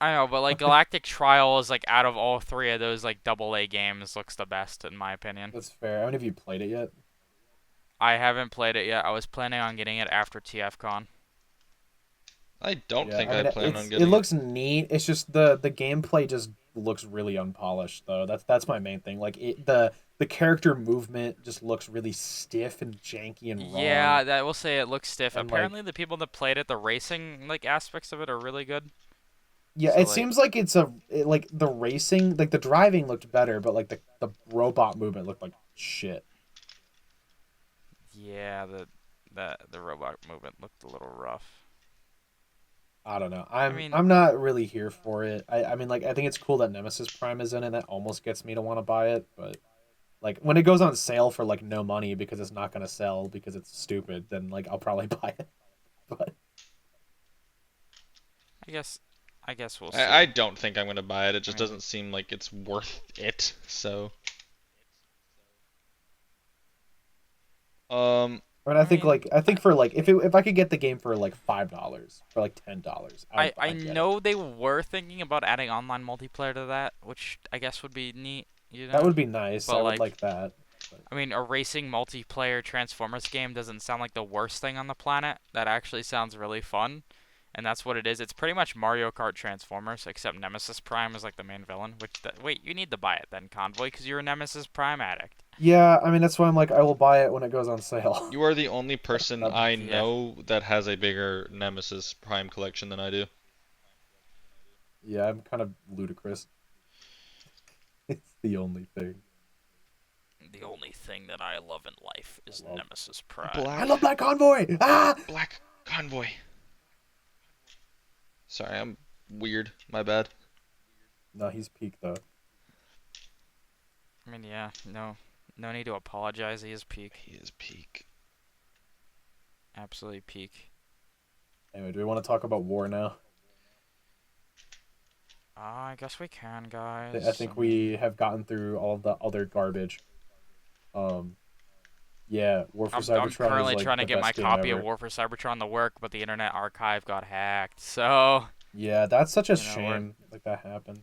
I know, but like Galactic Trial is like out of all three of those like AA games looks the best in my opinion. That's fair. How many of you played it yet? I haven't played it yet. I was planning on getting it after TFCon. I don't Yeah, think I I mean, plan on it getting it. looks neat. It's just the gameplay just looks really unpolished though. That's my main thing. Like the character movement just looks really stiff and janky and wrong. Yeah, I will say it looks stiff. And, Apparently, the people that played it, the racing like aspects of it are really good. Yeah, So, it seems like like the racing, like the driving looked better, but like the robot movement looked like shit. yeah, the robot movement looked a little rough. I don't know. mean- I'm not really here for it. I mean, like, I think it's cool that Nemesis Prime is in it. That almost gets me to want to buy it, but like when it goes on sale for like no money because it's not gonna sell because it's stupid, then like I'll probably buy it. But I guess we'll see. I don't think I'm gonna buy it. It just doesn't seem like it's worth it. So. I mean, I think for like if I could get the game for like $5 for like $10, I know they were thinking about adding online multiplayer to that, which I guess would be neat. You know? That would be nice. But, I would like that. But I mean, a racing multiplayer Transformers game doesn't sound like the worst thing on the planet. That actually sounds really fun, and that's what it is. It's pretty much Mario Kart Transformers, except Nemesis Prime is like the main villain. Wait, you need to buy it then, Convoy, because you're a Nemesis Prime addict. yeah, I mean that's why I'm like I will buy it when it goes on sale. You are the only person I Yeah. know that has a bigger Nemesis Prime collection than I do. Yeah, I'm kind of ludicrous. It's the only thing. The only thing that I love in life is Love. Nemesis Prime. I love Black Convoy. Ah! Black Convoy. Sorry, I'm weird. My bad. No, he's peak though. I mean, yeah, no need to apologize. He is peak, He is peak. absolutely peak. Anyway, do we want to talk about war now? I guess we can, guys. I think we have gotten through all of the other garbage. Yeah, War for I'm Cybertron currently is like trying to the get my best game copy ever. of War for Cybertron to work, but the Internet Archive got hacked. So Yeah, that's such a You know, shame. Like that happened.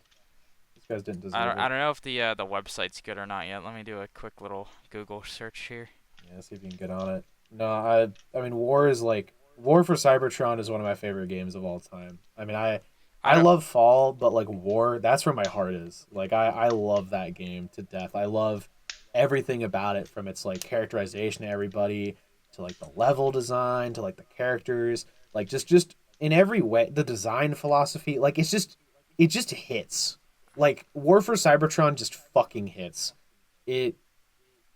These guys didn't deserve I it. don't know if the website's good or not yet. Let me do a quick little Google search here. Yeah, see if you can get on it. No, I mean War is like War for Cybertron is one of my favorite games of all time. I mean I don't- love Fall, but like War, that's where my heart is. Like I love that game to death. I love everything about it, from its like characterization of everybody to like the level design to like the characters, like just in every way, the design philosophy, like it just hits. Like War for Cybertron just fucking hits. It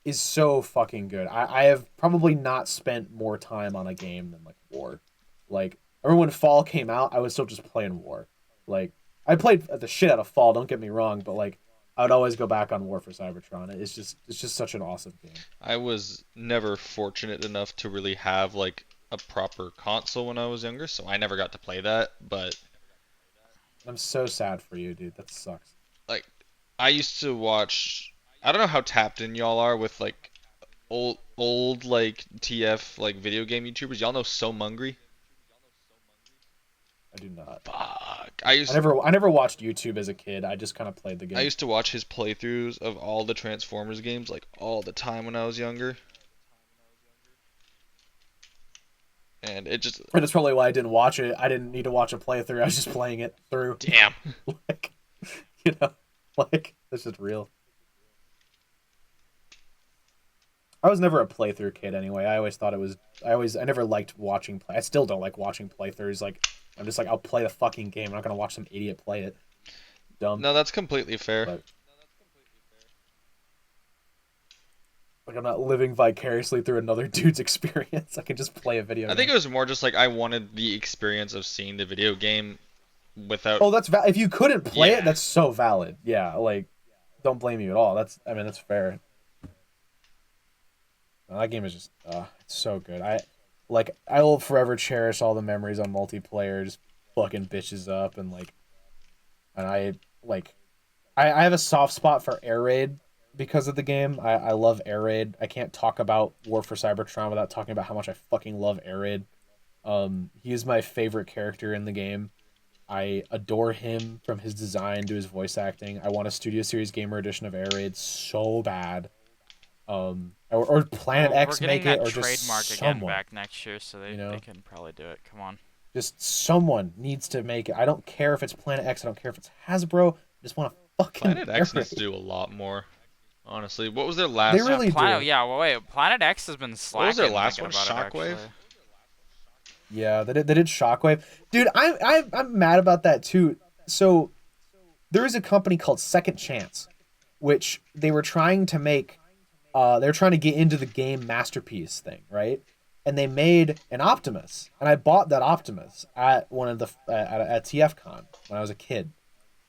is so fucking good. I have probably not spent more time on a game than like War. Like I remember when Fall came out, I was still just playing War. Like I played the shit out of Fall, don't get me wrong, but like I would always go back on War for Cybertron. It's just such an awesome game. I was never fortunate enough to really have like a proper console when I was younger, so I never got to play that, but I'm so sad for you, dude. That sucks. like I used to watch, I don't know how tapped in y'all are with like old like TF like video game YouTubers. Y'all know So Mungry? I do not. Fuck. I never watched YouTube as a kid. I just kind of played the game. I used to watch his playthroughs of all the Transformers games like all the time when I was younger. And it just And that's probably why I didn't watch it. I didn't need to watch a playthrough. I was just playing it through. damn. Like, you know, like that's just real. I was never a playthrough kid anyway. I always thought it was. I never liked watching play. I still don't like watching playthroughs. Like I'm just like I'll play the fucking game. I'm not gonna watch some idiot play it. Dumb. No, that's completely fair. But, like I'm not living vicariously through another dude's experience. I can just play a video. I think it was more just like I wanted the experience of seeing the video game without. Oh, that's if you couldn't play Yeah. it, that's so valid. Yeah, like don't blame you at all. That's fair. That game is just it's So good. I will forever cherish all the memories on multiplayer, just fucking bitches up and like I have a soft spot for Air Raid because of the game. I love Air Raid. I can't talk about War for Cybertron without talking about how much I fucking love Air Raid. He is my favorite character in the game. I adore him from his design to his voice acting. I want a Studio Series Gamer Edition of Air Raid so bad. Or Planet Well, we're X getting make it, that or just trademark again someone. back next year, so You know, they can probably do it. Come on. just someone needs to make it. I don't care if it's Planet X. I don't care if it's Hasbro. I just want to fucking Planet Air X needs to Raid. do a lot more. Honestly, what was their They last? really Planet, do. yeah. Well, wait. Planet X has been What was their slacking last thinking one? about it Shockwave. actually. Yeah, they did Shockwave. Dude, I'm mad about that too. So there is a company called Second Chance, which they were trying to make. They were trying to get into the game masterpiece thing, right? And they made an Optimus, and I bought that Optimus at one of the at TFCon when I was a kid.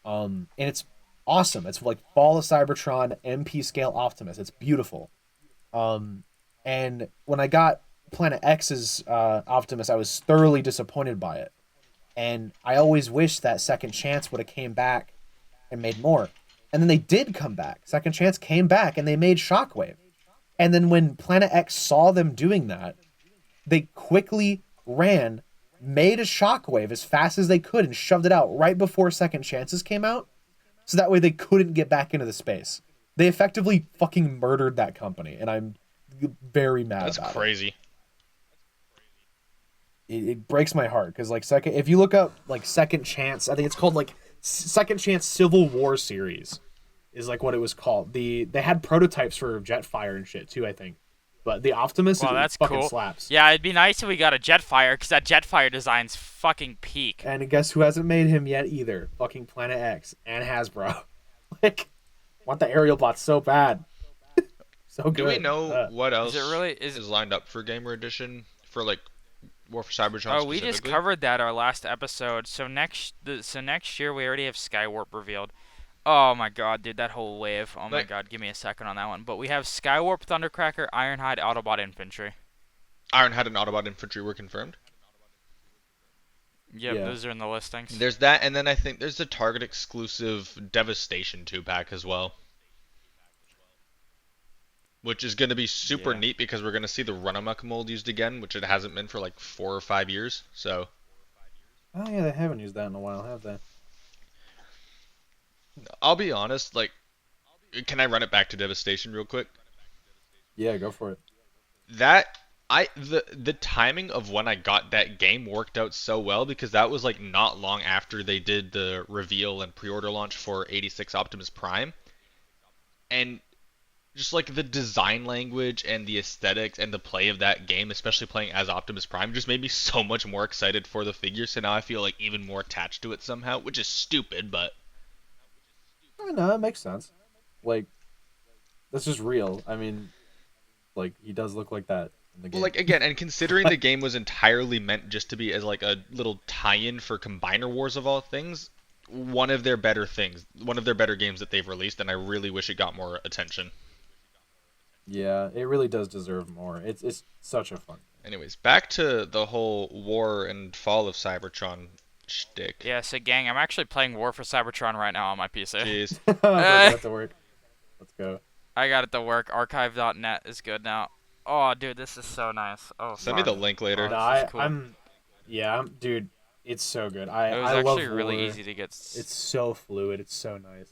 And it's awesome. It's like Fall of Cybertron MP scale Optimus. It's beautiful. Um, and when I got Planet X's Optimus, I was thoroughly disappointed by it. And I always wish that Second Chance would have came back and made more. And then they did come back. Second Chance came back and they made Shockwave. And then when Planet X saw them doing that, they quickly ran, made a Shockwave as fast as they could, and shoved it out right before Second Chances came out. So that way they couldn't get back into the space. They effectively fucking murdered that company, and I'm very mad That's about crazy. it breaks my heart because if you look up like Second Chance, I think it's called like Second Chance Civil War series is like what it was called. They had prototypes for Jetfire and shit too, I think. But the Optimus Well, it that's fucking cool. slaps. Yeah, it'd be nice if we got a Jetfire, because that Jetfire design's fucking peak. And guess who hasn't made him yet either? Fucking Planet X and Hasbro. Like, want the aerial bot so bad. So good. Do we know what else Is it really is lined up for Gamer Edition for like War for Cybertron? Oh, we just covered that our last episode. So next year we already have Skywarp revealed. Oh my god, dude, that whole wave. Oh my god, give me a second on that one. But we have Skywarp, Thundercracker, Ironhide, Autobot Infantry. Ironhide and Autobot Infantry were confirmed. Yep, Yeah. those are in the listings. There's that, and then I think there's a Target exclusive Devastation 2-pack as well. Which is going to be super neat because we're going to see the Runamuck mold used again, which it hasn't been for like 4 or 5 years. So, Oh yeah, they haven't used that in a while, have they? I'll be honest, like, can I run it back to Devastation real quick? Yeah, go for it. The timing of when I got that game worked out so well because that was like not long after they did the reveal and pre-order launch for 86 Optimus Prime. And just like the design language and the aesthetics and the play of that game, especially playing as Optimus Prime, just made me so much more excited for the figure. So now I feel like even more attached to it somehow, which is stupid, but Oh, no, that makes sense. Like, this is real. I mean, like, he does look like that in the game. well, like again, and considering the game was entirely meant just to be as like a little tie-in for Combiner Wars of all things, one of their better games that they've released, and I really wish it got more attention. Yeah, it really does deserve more. It's such a fun game. Anyways, back to the whole War and Fall of Cybertron shtick. Yeah, so gang, I'm actually playing War for Cybertron right now on my PC. Jeez. That's to work. Let's go. I got it to work. Archive.net is good now. Oh, dude, this is so nice. Oh, Send me the link later. No, this is cool. Dude, it's so good. It was I love actually really War. easy to get. It's so fluid. It's so nice.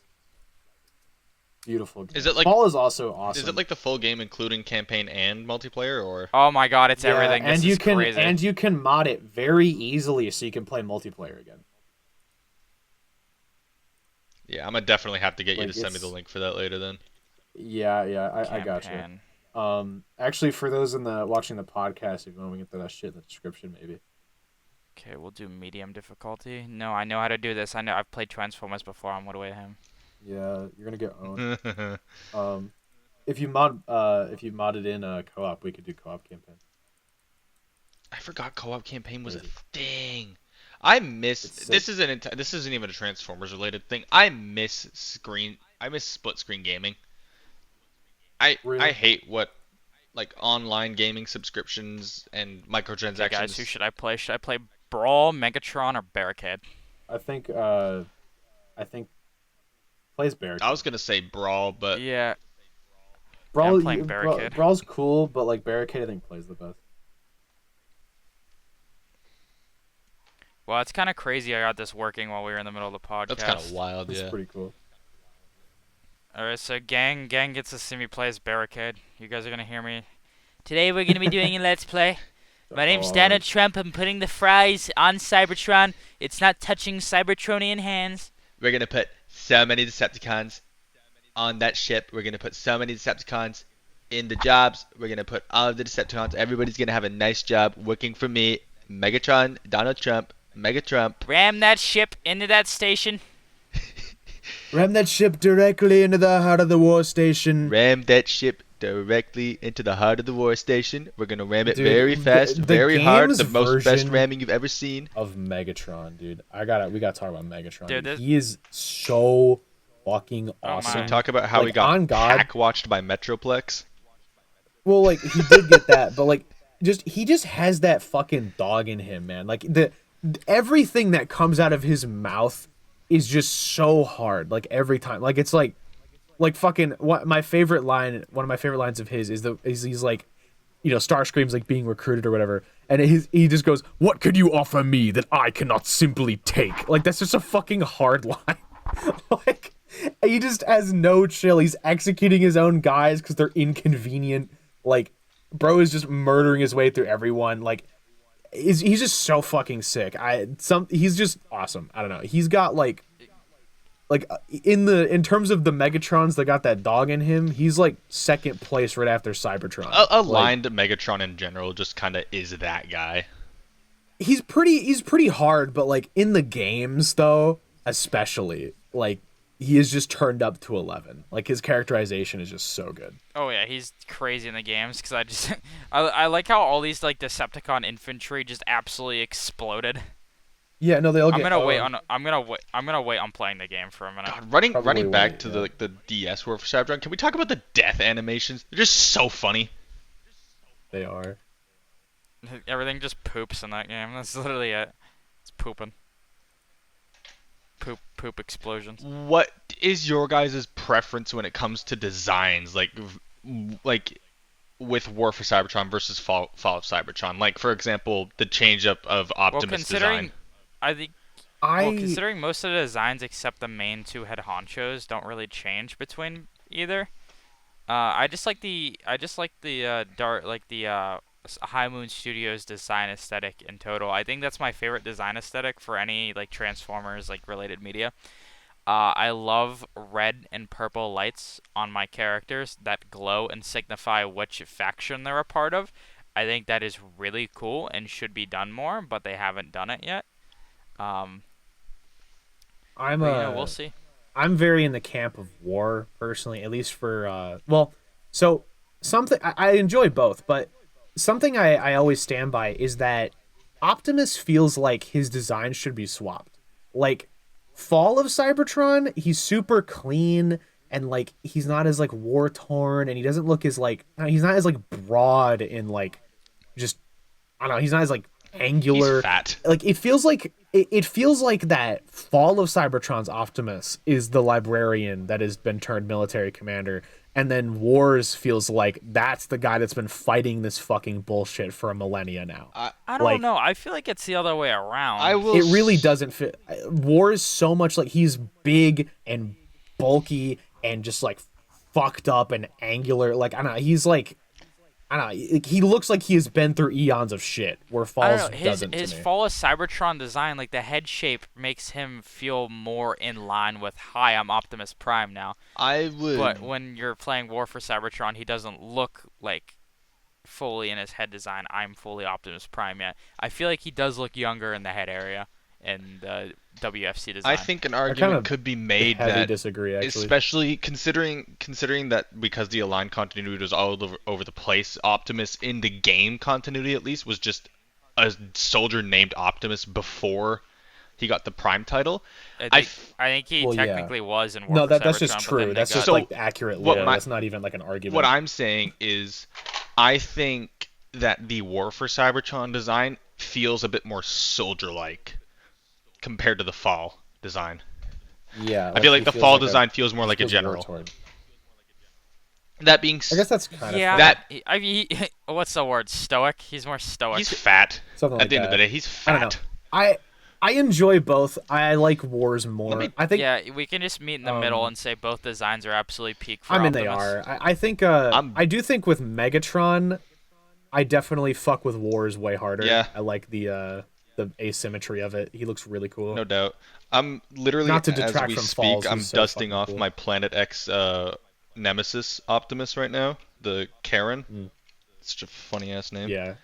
Beautiful game. Is it like Fall is also awesome. Is it like the full game including campaign and multiplayer, or? Oh my god, it's Yeah, everything. This and you is can crazy. and you can mod it very easily so you can play multiplayer again. Yeah, I'm gonna definitely have to get you Like, to send me the it's- link for that later then. Yeah, I got you. Campaign. Actually, for those in the watching the podcast, if you want to get that shit in the description, maybe. Okay, we'll do medium difficulty. No, I know how to do this. I know I've played Transformers before. I'm way him. Yeah, you're gonna get owned. If you modded in co-op, we could do co-op campaign. I forgot co-op campaign was a thing. I miss It's this isn't even a Transformers related thing. I miss split screen gaming. I Really? hate what like online gaming subscriptions and microtransactions. Okay, guys, who should I play? Should I play Brawl, Megatron, or Barricade? I think plays Barricade. I was gonna say Brawl, but Yeah, Brawl, I'm playing Barricade. Brawl's cool, but like Barricade I think plays the best. well, it's kind of crazy. I got this working while we were in the middle of the podcast. that's kind of wild. It's Yeah. pretty cool. All right, so gang gets to see me play as Barricade. You guys are gonna hear me. Today we're gonna be doing a let's play. My name's Donald Trump. I'm putting the fries on Cybertron. It's not touching Cybertronian hands. We're gonna put so many Decepticons on that ship. We're gonna put so many Decepticons in the jobs. We're gonna put all of the Decepticons. Everybody's gonna have a nice job working for me. Megatron, Donald Trump, Megatrump. Ram that ship into that station. Ram that ship directly into the heart of the war station. Ram that ship directly into the heart of the war station. We're gonna ram it Dude, very fast, the very hard. game's The most best version ramming you've ever seen. Of Megatron, dude. We gotta talk about Megatron. Dude, Dude. He is so fucking my. awesome. Talk about how Like, he got on God. hack watched by Metroplex. Well, like he did get that, but like he just has that fucking dog in him, man. Like everything that comes out of his mouth is just so hard. Like every time, like it's like fucking one of my favorite lines of his is he's like, you know, Starscream's like being recruited or whatever, and he just goes, "What could you offer me that I cannot simply take?" Like that's just a fucking hard line. Like he just has no chill. He's executing his own guys because they're inconvenient. Like, bro is just murdering his way through everyone. Like, he's just so fucking sick. He's just awesome. I don't know. He's got like in terms of the Megatrons that got that dog in him, he's like second place right after Cybertron. Aligned Megatron in general just kind of is that guy. He's pretty hard, but like in the games though, especially like he is just turned up to 11. Like his characterization is just so good. Oh yeah, he's crazy in the games because I like how all these like Decepticon infantry just absolutely exploded. Yeah, no, they all I'm get. gonna wait on playing the game for a minute. God, running Probably back wait, to yeah. the DS War for Cybertron. Can we talk about the death animations? They're just so funny. They are. Everything just poops in that game. That's literally it. It's pooping. Poop explosions. What is your guys' preference when it comes to designs, like with War for Cybertron versus Fall of Cybertron? Like, for example, the change up of Optimus design. Considering most of the designs except the main two head honchos don't really change between either. I just like the High Moon Studios design aesthetic in total. I think that's my favorite design aesthetic for any like Transformers like related media. I love red and purple lights on my characters that glow and signify which faction they're a part of. I think that is really cool and should be done more, but they haven't done it yet. We'll see. I'm very in the camp of War personally, at least for something I enjoy both, but something I always stand by is that Optimus feels like his design should be swapped. Like Fall of Cybertron, he's super clean and like he's not as like war torn, and he doesn't look as like he's not as like broad in like just I don't know, he's not as like angular. He's fat. Like it feels like that Fall of Cybertron's Optimus is the librarian that has been turned military commander, and then Wars feels like that's the guy that's been fighting this fucking bullshit for a millennia now. I don't know. I feel like it's the other way around. It really doesn't fit. Wars so much like he's big and bulky and just like fucked up and angular. Like I don't know. He's like I don't know. He looks like he has been through eons of shit. Where Falls doesn't. His to me. Fall of Cybertron design, like the head shape, makes him feel more in line with "Hi, I'm Optimus Prime" now. But when you're playing War for Cybertron, he doesn't look like fully in his head design. I'm fully Optimus Prime yet. I feel like he does look younger in the head area and WFC design. I think an argument could be made that disagree, actually. Especially considering that because the aligned continuity was all over the place, Optimus in the game continuity at least was just a soldier named Optimus before he got the Prime title. I think he technically was in War for that's Cybertron, just true. That's just like accurate. That's not even like an argument. What I'm saying is I think that the War for Cybertron design feels a bit more soldier-like compared to the Fall design. Yeah, I feel like he the feels Fall like design feels more he like a feels general. war-torn. That being I guess that's kind Yeah, of that I mean, what's the word? Stoic. He's more stoic. he's fat. something At like the end of the that. day, he's I don't know. fat. I enjoy both. I like Wars more. me- I think Yeah, we can just meet in the middle and say both designs are absolutely peak for I mean Optimus. they are. I think I'm- I do think with Megatron, I definitely fuck with Wars way harder. Yeah. I like the asymmetry of it. He looks really cool. No doubt. I'm literally, Not to as detract we from speak, Falls, I'm he's so dusting fucking off cool. my Planet X Nemesis Optimus right now. The Karen. It's such a funny ass name. Yeah.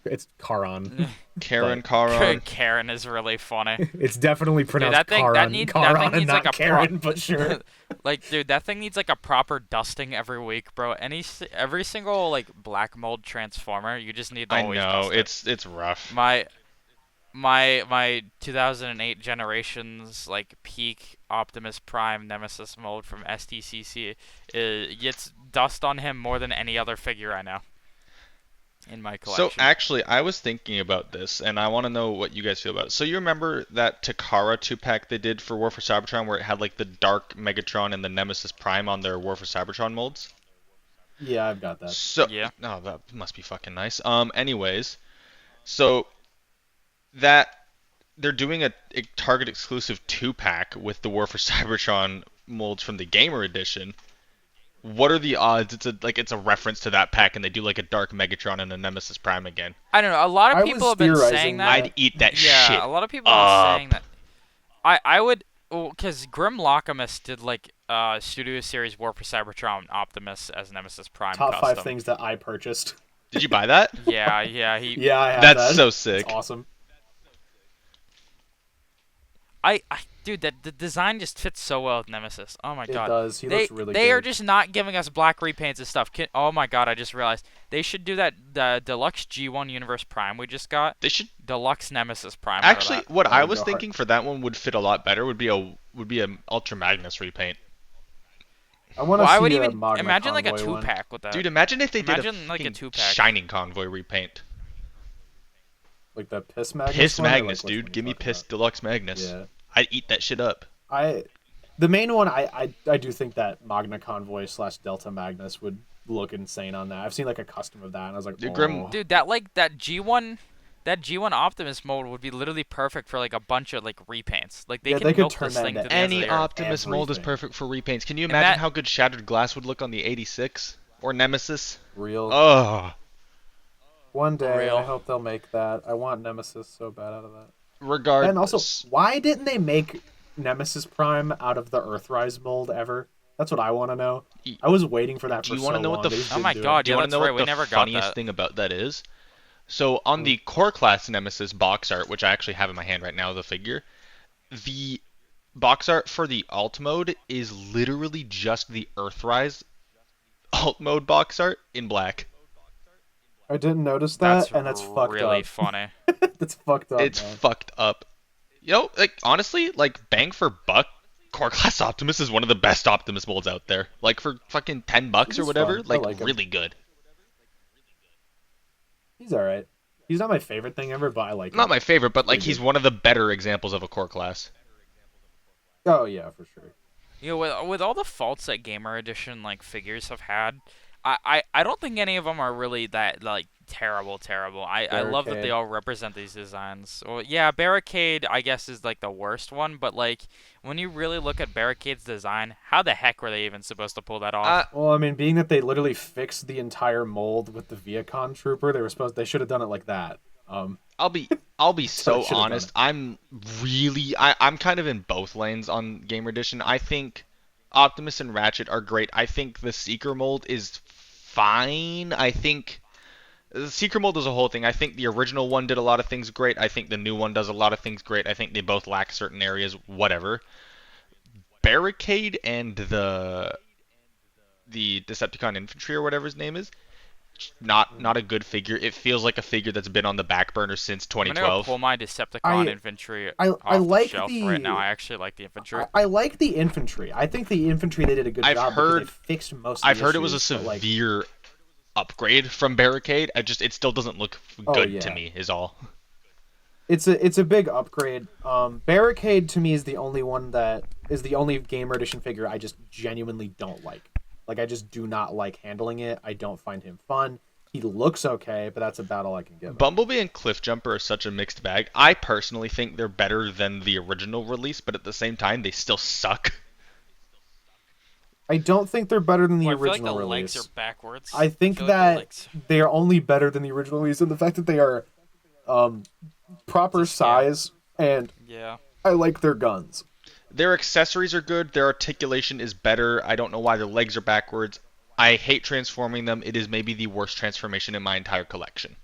It's Charon. Karen, But- Karon. Karen is really funny. It's definitely pronounced that thing- Charon. that need- that Charon thing and needs not like a Karen, but sure. Like, dude, that thing needs like a proper dusting every week, bro. Every single like black mold transformer, you just need to I always know dust it. it's rough. My 2008 generation's like peak Optimus Prime Nemesis mold from STCC gets dust on him more than any other figure I know in my collection. So actually, I was thinking about this, and I want to know what you guys feel about it. So you remember that Takara 2-pack they did for War for Cybertron, where it had like the Dark Megatron and the Nemesis Prime on their War for Cybertron molds? Yeah, I've got that. So Yeah. no, that must be fucking nice. Anyways, so that they're doing a Target exclusive 2-pack with the War for Cybertron molds from the Gamer Edition. What are the odds it's a reference to that pack and they do like a Dark Megatron and a Nemesis Prime again? I don't know. A lot I of was people have been theorizing saying that. I'd eat that yeah, shit. a lot of people have been up. saying that. I would, because Grim Lockamus did like Studio Series War for Cybertron Optimus as Nemesis Prime Top custom. 5 things that I purchased. Did you buy that? Yeah, he. Yeah, I have That's that. so sick. It's awesome. Dude, the design just fits so well with Nemesis. Oh my It god. does. He looks really They good. are just not giving us black repaints and stuff. Oh my god, I just realized. They should do that, the Deluxe G1 Universe Prime we just got. They should Deluxe Nemesis Prime. out of actually. that. What That I would was go thinking for that one would fit a lot better would be a Ultra Magnus repaint. I want to Well, see I would a even Magna imagine like a Convoy one. 2-pack with that. Dude, imagine if they did Imagine, a like, a fucking 2-pack. Shining Convoy repaint. Like the Piss Magnus Piss one, or, like, Magnus, which one dude. you Give me talking Piss about? Deluxe Magnus. Yeah. I'd eat that shit up. The main one, I do think that Magna Convoy / Delta Magnus would look insane on that. I've seen like a custom of that, and I was like, Dude, oh. Grim- Dude, that G1 Optimus mode would be literally perfect for like a bunch of like repaints. Like they Yeah, can they could milk turn this that thing into to the ends of Any the earth. Optimus mold is Everything. perfect for repaints. Can you And imagine that- how good Shattered Glass would look on the 86 or Nemesis? Real. Ugh. One day, Real. I hope they'll make that. I want Nemesis so bad out of that. Regardless. And also, why didn't they make Nemesis Prime out of the Earthrise mold ever? That's what I want to know. I was waiting for that Do for you so wanna know long. what the They just f- Oh my didn't do it. god, Do you yeah, want to that's know right. what We the never got funniest that. thing about that is? So on the Core Class Nemesis box art, which I actually have in my hand right now, the figure, the box art for the alt mode is literally just the Earthrise alt mode box art in black. I didn't notice that, That's and that's fucked really up. funny. That's fucked up. It's man. fucked up. You know, like honestly, like bang for buck, Core Class Optimus is one of the best Optimus molds out there. Like for fucking $10 or He's whatever, fun. I like like him. really good. He's all right. He's not my favorite thing ever, but I like him. Not my favorite, but like Pretty he's good. one of the better examples of a Core Class. Oh yeah, for sure. You know, with all the faults that Gamer Edition like figures have had, I don't think any of them are really that like terrible. I love that they Barricade. all represent these designs. Well, yeah, Barricade I guess is like the worst one, but like when you really look at Barricade's design, how the heck were they even supposed to pull that off? Well, I mean, being that they literally fixed the entire mold with the Viacon Trooper, they should have done it like that. I'll be so should've done honest. it. I'm kind of in both lanes on Gamer Edition. I think Optimus and Ratchet are great. I think the Seeker mold is fine. I think the Seeker mold is a whole thing. I think the original one did a lot of things great. I think the new one does a lot of things great. I think they both lack certain areas, whatever. Barricade and the Decepticon Infantry or whatever his name is, not a good figure. It feels like a figure that's been on the back burner since I'm gonna go 2012. pull my Decepticon I- infantry I off like the shelf the- right now. I actually like the infantry. I like the infantry. I think the infantry they did a good I've job heard- because they fixed most. Of I've the heard it was a issues, but, like, severe upgrade from Barricade. It still doesn't look Oh, good to yeah. me. Is all. It's a big upgrade. Barricade to me is the only one that is the only gamer edition figure I just genuinely don't like. Like I just do not like handling it. I don't find him fun. He looks okay, but that's about all I can give him. Bumblebee and Cliffjumper are such a mixed bag. I personally think they're better than the original release, but at the same time, they still suck. I don't think they're better than the Well, I feel like original the release. legs are backwards. I think feel like the that legs- they are only better than the original release, and the fact that they are proper Just, yeah. size, and Yeah. I like their guns. Their accessories are good. Their articulation is better. I don't know why their legs are backwards. I hate transforming them. It is maybe the worst transformation in my entire collection.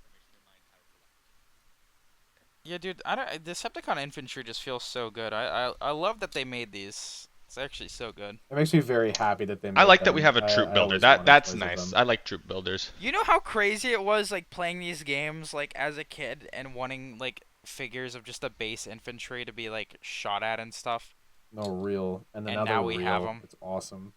Yeah, dude. Decepticon Infantry just feels so good. I love that they made these. It's actually so good. It makes me very happy that they made I like that them. we have a I troop builder. always wanted That's toys of nice. them. I like troop builders. You know how crazy it was, like playing these games, like as a kid, and wanting like figures of just a base infantry to be like shot at and stuff. No, real. And then And now now they're we real. have 'em. It's awesome.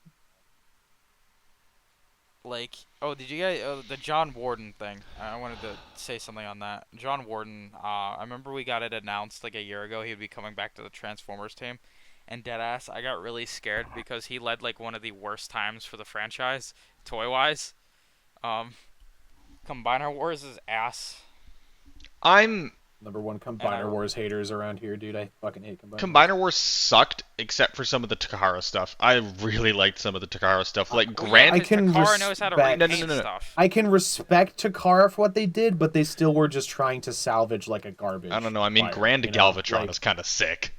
Like, oh, did you guys the John Warden thing? I wanted to say something on that. John Warden. I remember we got it announced like a year ago. He'd be coming back to the Transformers team, and deadass, I got really scared because he led like one of the worst times for the franchise, toy wise. Combiner Wars is ass. I'm Number one And Combiner Wars haters around here, dude. I fucking hate Combiner Wars. Combiner Wars sucked except for some of the Takara stuff. I really liked some of the Takara stuff. Like Grand I can Takara knows how to respect- repaint No. stuff. I can respect Takara for what they did, but they still were just trying to salvage like a garbage. I don't know. I mean, fire, Grand you know? Galvatron Like, is kind of sick.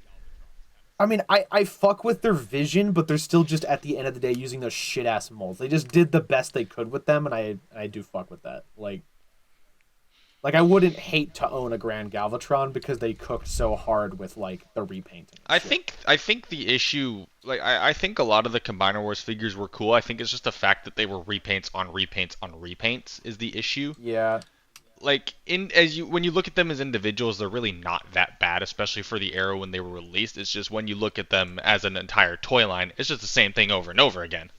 I mean, I fuck with their vision, but they're still just at the end of the day using those shit ass molds. They just did the best they could with them, and I do fuck with that. Like I wouldn't hate to own a Grand Galvatron because they cooked so hard with like the repainting. and shit. I think the issue, like I think a lot of the Combiner Wars figures were cool. I think it's just the fact that they were repaints on repaints on repaints is the issue. Yeah, Like when you look at them as individuals, they're really not that bad, especially for the era when they were released. It's just when you look at them as an entire toy line, it's just the same thing over and over again.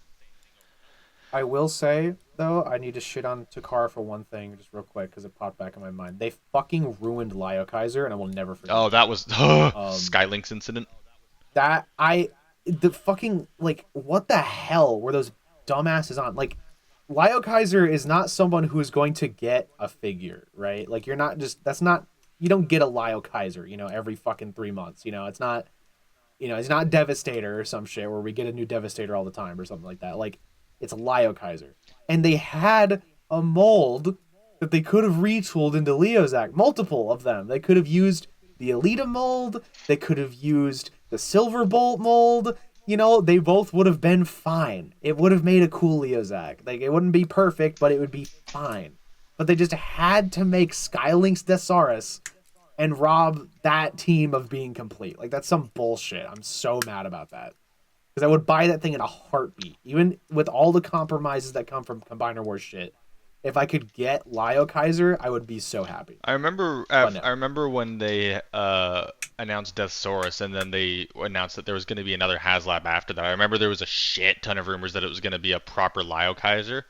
I will say though, I need to shit on Takara for one thing, just real quick, because it popped back in my mind. They fucking ruined Lio Kaiser, and I will never forget. Oh, that was Skylinks incident. The fucking like, what the hell were those dumbasses on? Like, Lio Kaiser is not someone who is going to get a figure, right? Like, you're not just you don't get a Lio Kaiser, every fucking 3 months. It's not, it's not Devastator or some shit where we get a new Devastator all the time or something like that. Like, it's Lio Kaiser. And they had a mold that they could have retooled into Leozak. Multiple of them. They could have used the Elita mold. They could have used the Silverbolt mold. They both would have been fine. It would have made a cool Leozak. Like, it wouldn't be perfect, but it would be fine. But they just had to make Skylinks Desaurus and rob that team of being complete. Like, that's some bullshit. I'm so mad about that. Because I would buy that thing in a heartbeat. Even with all the compromises that come from Combiner Wars shit. If I could get Lio Kaiser, I would be so happy. I remember when they announced Deathsaurus, and then they announced that there was going to be another HasLab after that. I remember there was a shit ton of rumors that it was going to be a proper Lio Kaiser.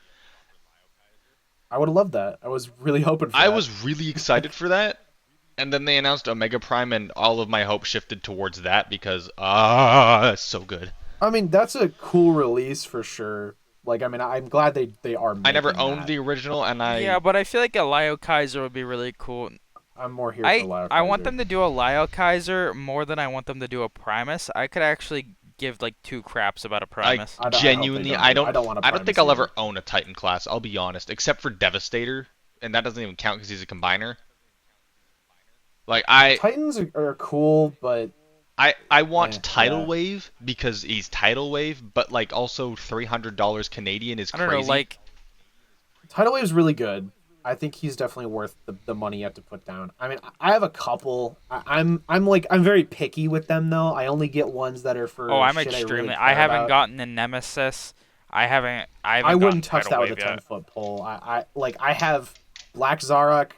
I would have loved that. I was really hoping for that. I was really excited for that. And then they announced Omega Prime, and all of my hope shifted towards that because, it's so good. I mean, that's a cool release for sure. Like, I mean, I'm glad they are making I never owned that. the original, and I... Yeah, but I feel like a Lio Kaiser would be really cool. I'm more here for Lio Kaiser. I want them to do a Lio Kaiser more than I want them to do a Primus. I could actually give like 2 craps about a Primus. I don't think I'll either. ever own a Titan class, I'll be honest, except for Devastator, and that doesn't even count because he's a combiner. Like, Titans are cool, but I want Tidal yeah. Wave because he's Tidal Wave, but like also $300 Canadian is I crazy. don't know, like Tidal Wave's really good. I think he's definitely worth the money you have to put down. I mean, I have a couple. I'm very picky with them though. I only get ones that are for. oh, I'm shit extremely. I I haven't about. gotten a Nemesis. I haven't I wouldn't touch Tidal that with a Wave yet. 10-foot pole. I have Black Zarok,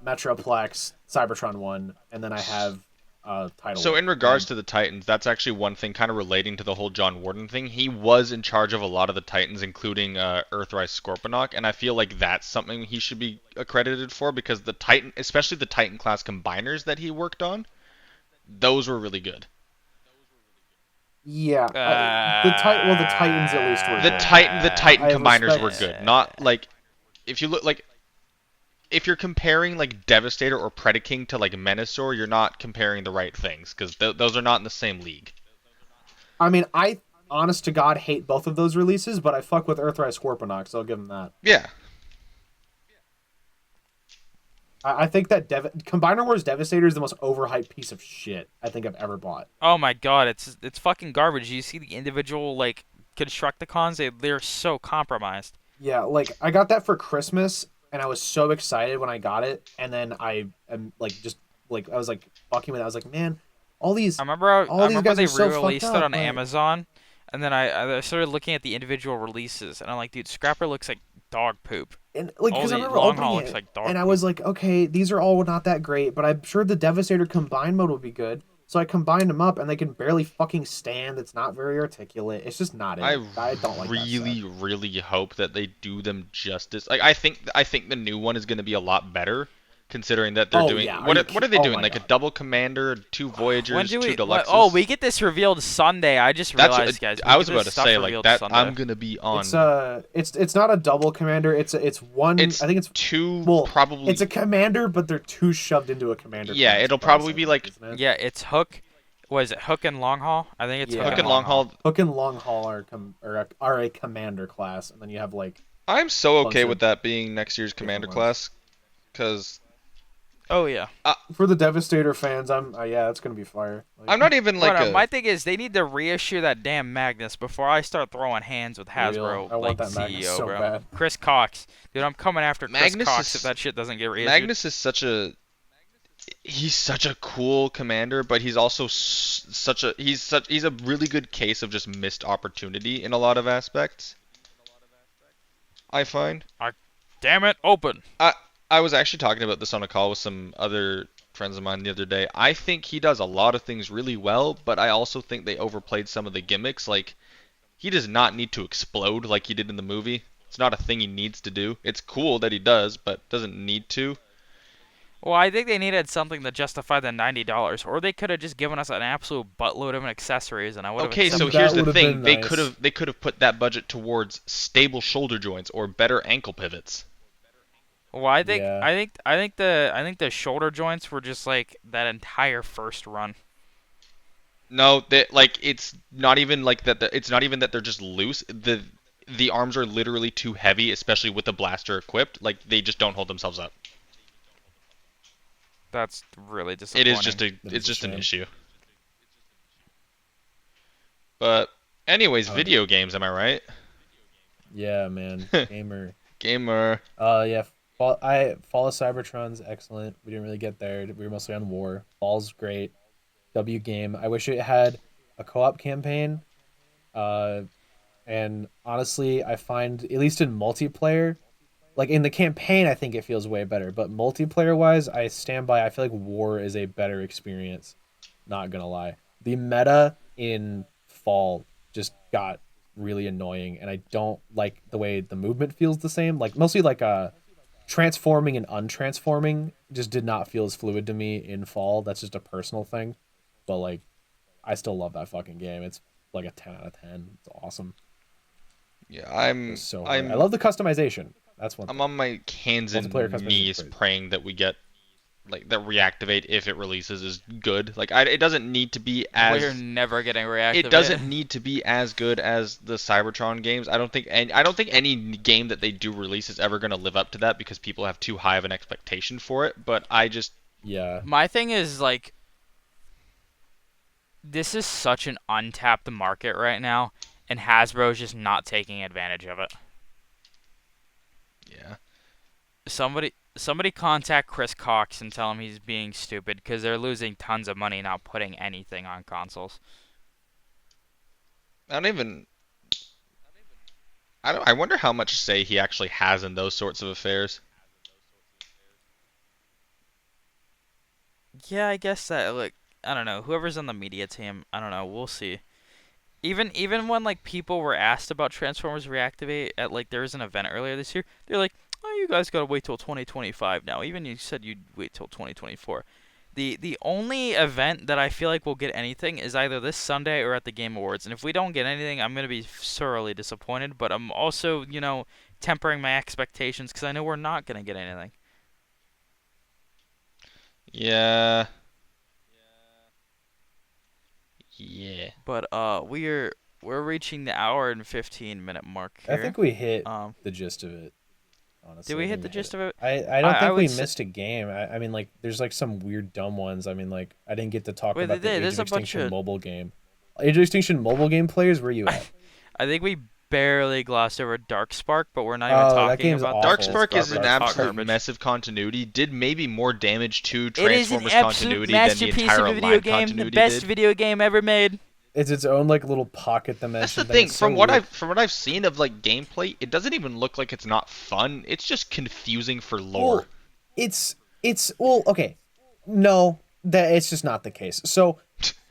Metroplex, Cybertron 1, and then I have title. So with. in regards to the Titans, that's actually one thing kind of relating to the whole John Warden thing. He was in charge of a lot of the Titans, including Earthrise Scorponok, and I feel like that's something he should be accredited for because the Titan, especially the Titan class combiners that he worked on, those were really good. Yeah, the Titans at least were good. The Titan I combiners respect- were good. Not like if you look like if you're comparing like Devastator or Predaking to like Menasor, you're not comparing the right things because those are not in the same league. I mean, I honest to God hate both of those releases, but I fuck with Earthrise Scorponok, so I'll give them that. Yeah. I think that Combiner Wars Devastator is the most overhyped piece of shit I think I've ever bought. Oh my god, it's fucking garbage. You see the individual like Constructicons, they're so compromised. Yeah, like I got that for Christmas, and I was so excited when I got it, and then I am like just like I was like fucking with it. I was like, man, all these I remember all these guys they are so re-released fucked it up, on like- Amazon, and then I started looking at the individual releases, and I'm like, dude, Scrapper looks like dog poop. and like all because I the remember long opening haul it, looks like dog and I poop. was like, okay, these are all not that great, but I'm sure the Devastator combined mode would be good. So I combined them up, and they can barely fucking stand. It's not very articulate. It's just not it. I don't like that really, set. really hope that they do them justice. Like I think the new one is going to be a lot better, considering that they're Oh, doing yeah. what Are you are they oh doing? my Like a God. double commander, 2 Voyagers, When do 2 we? Deluxes. We get this revealed Sunday. I just That's realized, guys. I we was get about this to stuff say like revealed that. Sunday. I'm gonna be on. It's not a double commander. It's one. It's I think it's 2 well, probably. It's a commander, but they're two shoved into a commander. Yeah, class it'll class, probably I be think, like- isn't it? Yeah, it's Hook. Was it Hook and Long Haul? I think it's Yeah. Hook Hook and Long Haul. Hook and Long Haul are a commander class, and then you have like I'm so okay bunch with of that being next year's commander ones. class, because Oh yeah. for the Devastator fans. Yeah, it's gonna be fire. Like, I'm not even like My thing is they need to reissue that damn Magnus before I start throwing hands with Hasbro I want like that Magnus CEO, so bro. bad. Chris Cox, dude, I'm coming after Chris Magnus Cox is- if that shit doesn't get reissued. Magnus is he's such a cool commander, but he's also he's a really good case of just missed opportunity in a lot of aspects. I find. Damn it, open. I was actually talking about this on a call with some other friends of mine the other day. I think he does a lot of things really well, but I also think they overplayed some of the gimmicks. Like, he does not need to explode like he did in the movie. It's not a thing he needs to do. It's cool that he does, but doesn't need to. Well, I think they needed something to justify the $90, or they could have just given us an absolute buttload of accessories, and I would have. Okay, so That here's the would've thing: been nice. they could have put that budget towards stable shoulder joints or better ankle pivots. Well, I think Yeah. I think the shoulder joints were just like that entire first run. No, it's not even like that. It's not even that they're just loose. The arms are literally too heavy, especially with the blaster equipped. Like they just don't hold themselves up. That's really disappointing. It is just That is it's a just an shame. issue. But anyways, Oh, video games, am I right? Yeah, man, gamer. Gamer. Yeah. Fall of Cybertron's excellent. We didn't really get there. We were mostly on War. Fall's great. W game. I wish it had a co-op campaign. And honestly, I find at least in multiplayer, like in the campaign, I think it feels way better. But multiplayer wise, I stand by. I feel like War is a better experience. Not gonna lie, the meta in Fall just got really annoying, and I don't like the way the movement feels the same. Like mostly like transforming and untransforming just did not feel as fluid to me in Fall. That's just a personal thing, but like I still love that fucking game. It's like a 10 out of 10. It's awesome. Yeah, It's so hard. I love the customization. That's one. I'm on my hands and Multiplayer customization is knees great. praying that we get like that Reactivate if it releases is good. Like it doesn't need to be as We're never getting reactivated. it doesn't need to be as good as the Cybertron games. I don't think any game that they do release is ever going to live up to that because people have too high of an expectation for it. But I just Yeah. My thing is like, this is such an untapped market right now, and Hasbro's just not taking advantage of it. yeah. Somebody contact Chris Cox and tell him he's being stupid because they're losing tons of money not putting anything on consoles. I wonder how much say he actually has in those sorts of affairs. Yeah, I guess that like I don't know, whoever's on the media team, I don't know, we'll see. Even when like people were asked about Transformers Reactivate at like there was an event earlier this year, they're like, "Oh, you guys gotta wait till 2025 now." Even you said you'd wait till 2024. The only event that I feel like will get anything is either this Sunday or at the Game Awards, and if we don't get anything, I'm gonna be thoroughly disappointed. But I'm also, tempering my expectations because I know we're not gonna get anything. Yeah. Yeah. But we're reaching the hour and 15-minute mark here. I think we hit the gist of it. Honestly, Did we hit the gist of it? I don't think we missed a game. I mean, like, there's like some weird dumb ones. I mean, like, I didn't get to talk about the Age of Extinction mobile game. Age of Extinction mobile game players, where you at? I think we barely glossed over Darkspark, but we're not even talking about awful. Darkspark is an absolute mess of continuity. Did maybe more damage to Transformers continuity than the entire line continuity the best did. video game ever made. It's its own like little pocket dimension. That's the thing. From what I've seen of like gameplay, it doesn't even look like it's not fun. It's just confusing for lore. Well, it's okay. No, that it's just not the case. So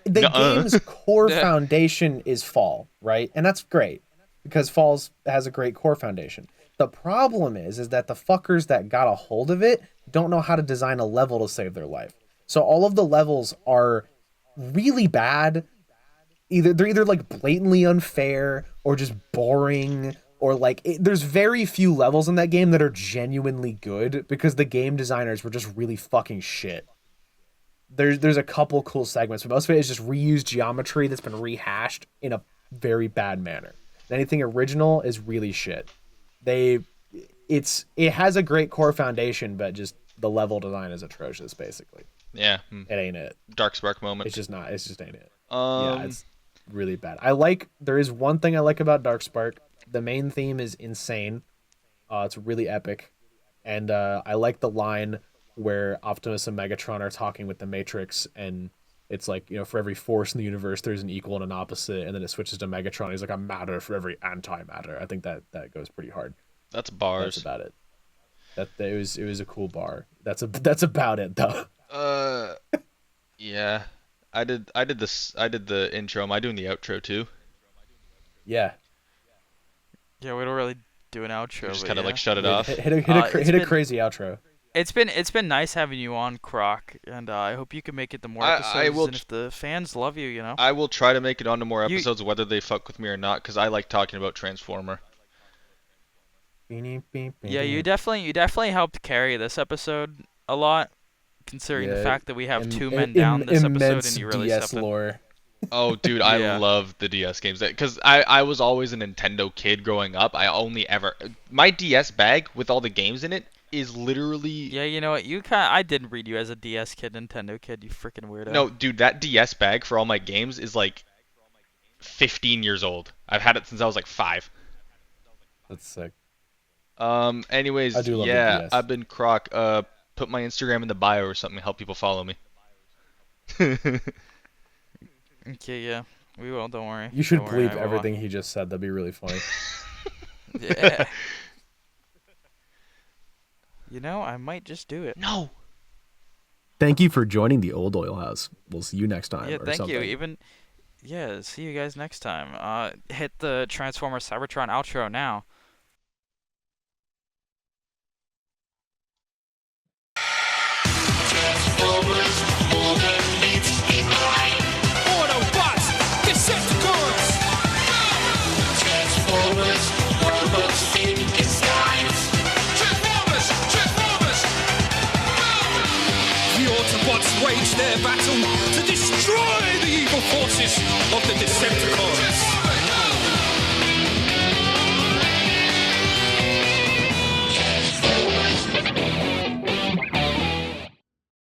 the game's core foundation is Fall, right? And that's great because Fall has a great core foundation. The problem is that the fuckers that got a hold of it don't know how to design a level to save their life. So all of the levels are really bad. They're either like blatantly unfair or just boring, or like there's very few levels in that game that are genuinely good because the game designers were just really fucking shit. There's a couple cool segments, but most of it is just reused geometry that's been rehashed in a very bad manner. And anything original is really shit. It has a great core foundation, but just the level design is atrocious, basically. Yeah. It ain't it. Darkspark moment. It's just not. It's just ain't it. Yeah, it's really bad. There is one thing I like about Darkspark. The main theme is insane. It's really epic. And I like the line where Optimus and Megatron are talking with the Matrix, and it's like, for every force in the universe, there's an equal and an opposite, and then it switches to Megatron. He's like, a matter for every antimatter. I think that goes pretty hard. That's bars. That's about it. It was a cool bar. That's about it though. Yeah. I did the intro. Am I doing the outro too? Yeah. Yeah, we don't really do an outro. Just kind of like shut it off. Hit a crazy outro. It's been nice having you on, Krook, and I hope you can make it to more episodes. And if the fans love you, I will try to make it onto more episodes, whether they fuck with me or not, because I like talking about Transformer. Yeah, you definitely helped carry this episode a lot, considering the fact that we have two men down this episode, and you really DS stepped lore. Oh, dude, I love the DS games. Because I was always a Nintendo kid growing up. My DS bag with all the games in it is literally... Yeah, you know what? I didn't read you as a DS kid, Nintendo kid, you freaking weirdo. No, dude, that DS bag for all my games is like 15 years old. I've had it since I was like 5. That's sick. Anyways, I do love the DS. I've been Krook. Put my Instagram in the bio or something to help people follow me. Okay, yeah. We will, don't worry. You should bleep everything he just said. That'd be really funny. Yeah. I might just do it. No. Thank you for joining the Old Oil House. We'll see you next time. Yeah, or thank something. you. See you guys next time. Hit the Transformers Cybertron outro now. Autobots, Decepticons! Transformers, robots in disguise. Transformers! The Autobots wage their battle to destroy the evil forces of the Decepticons.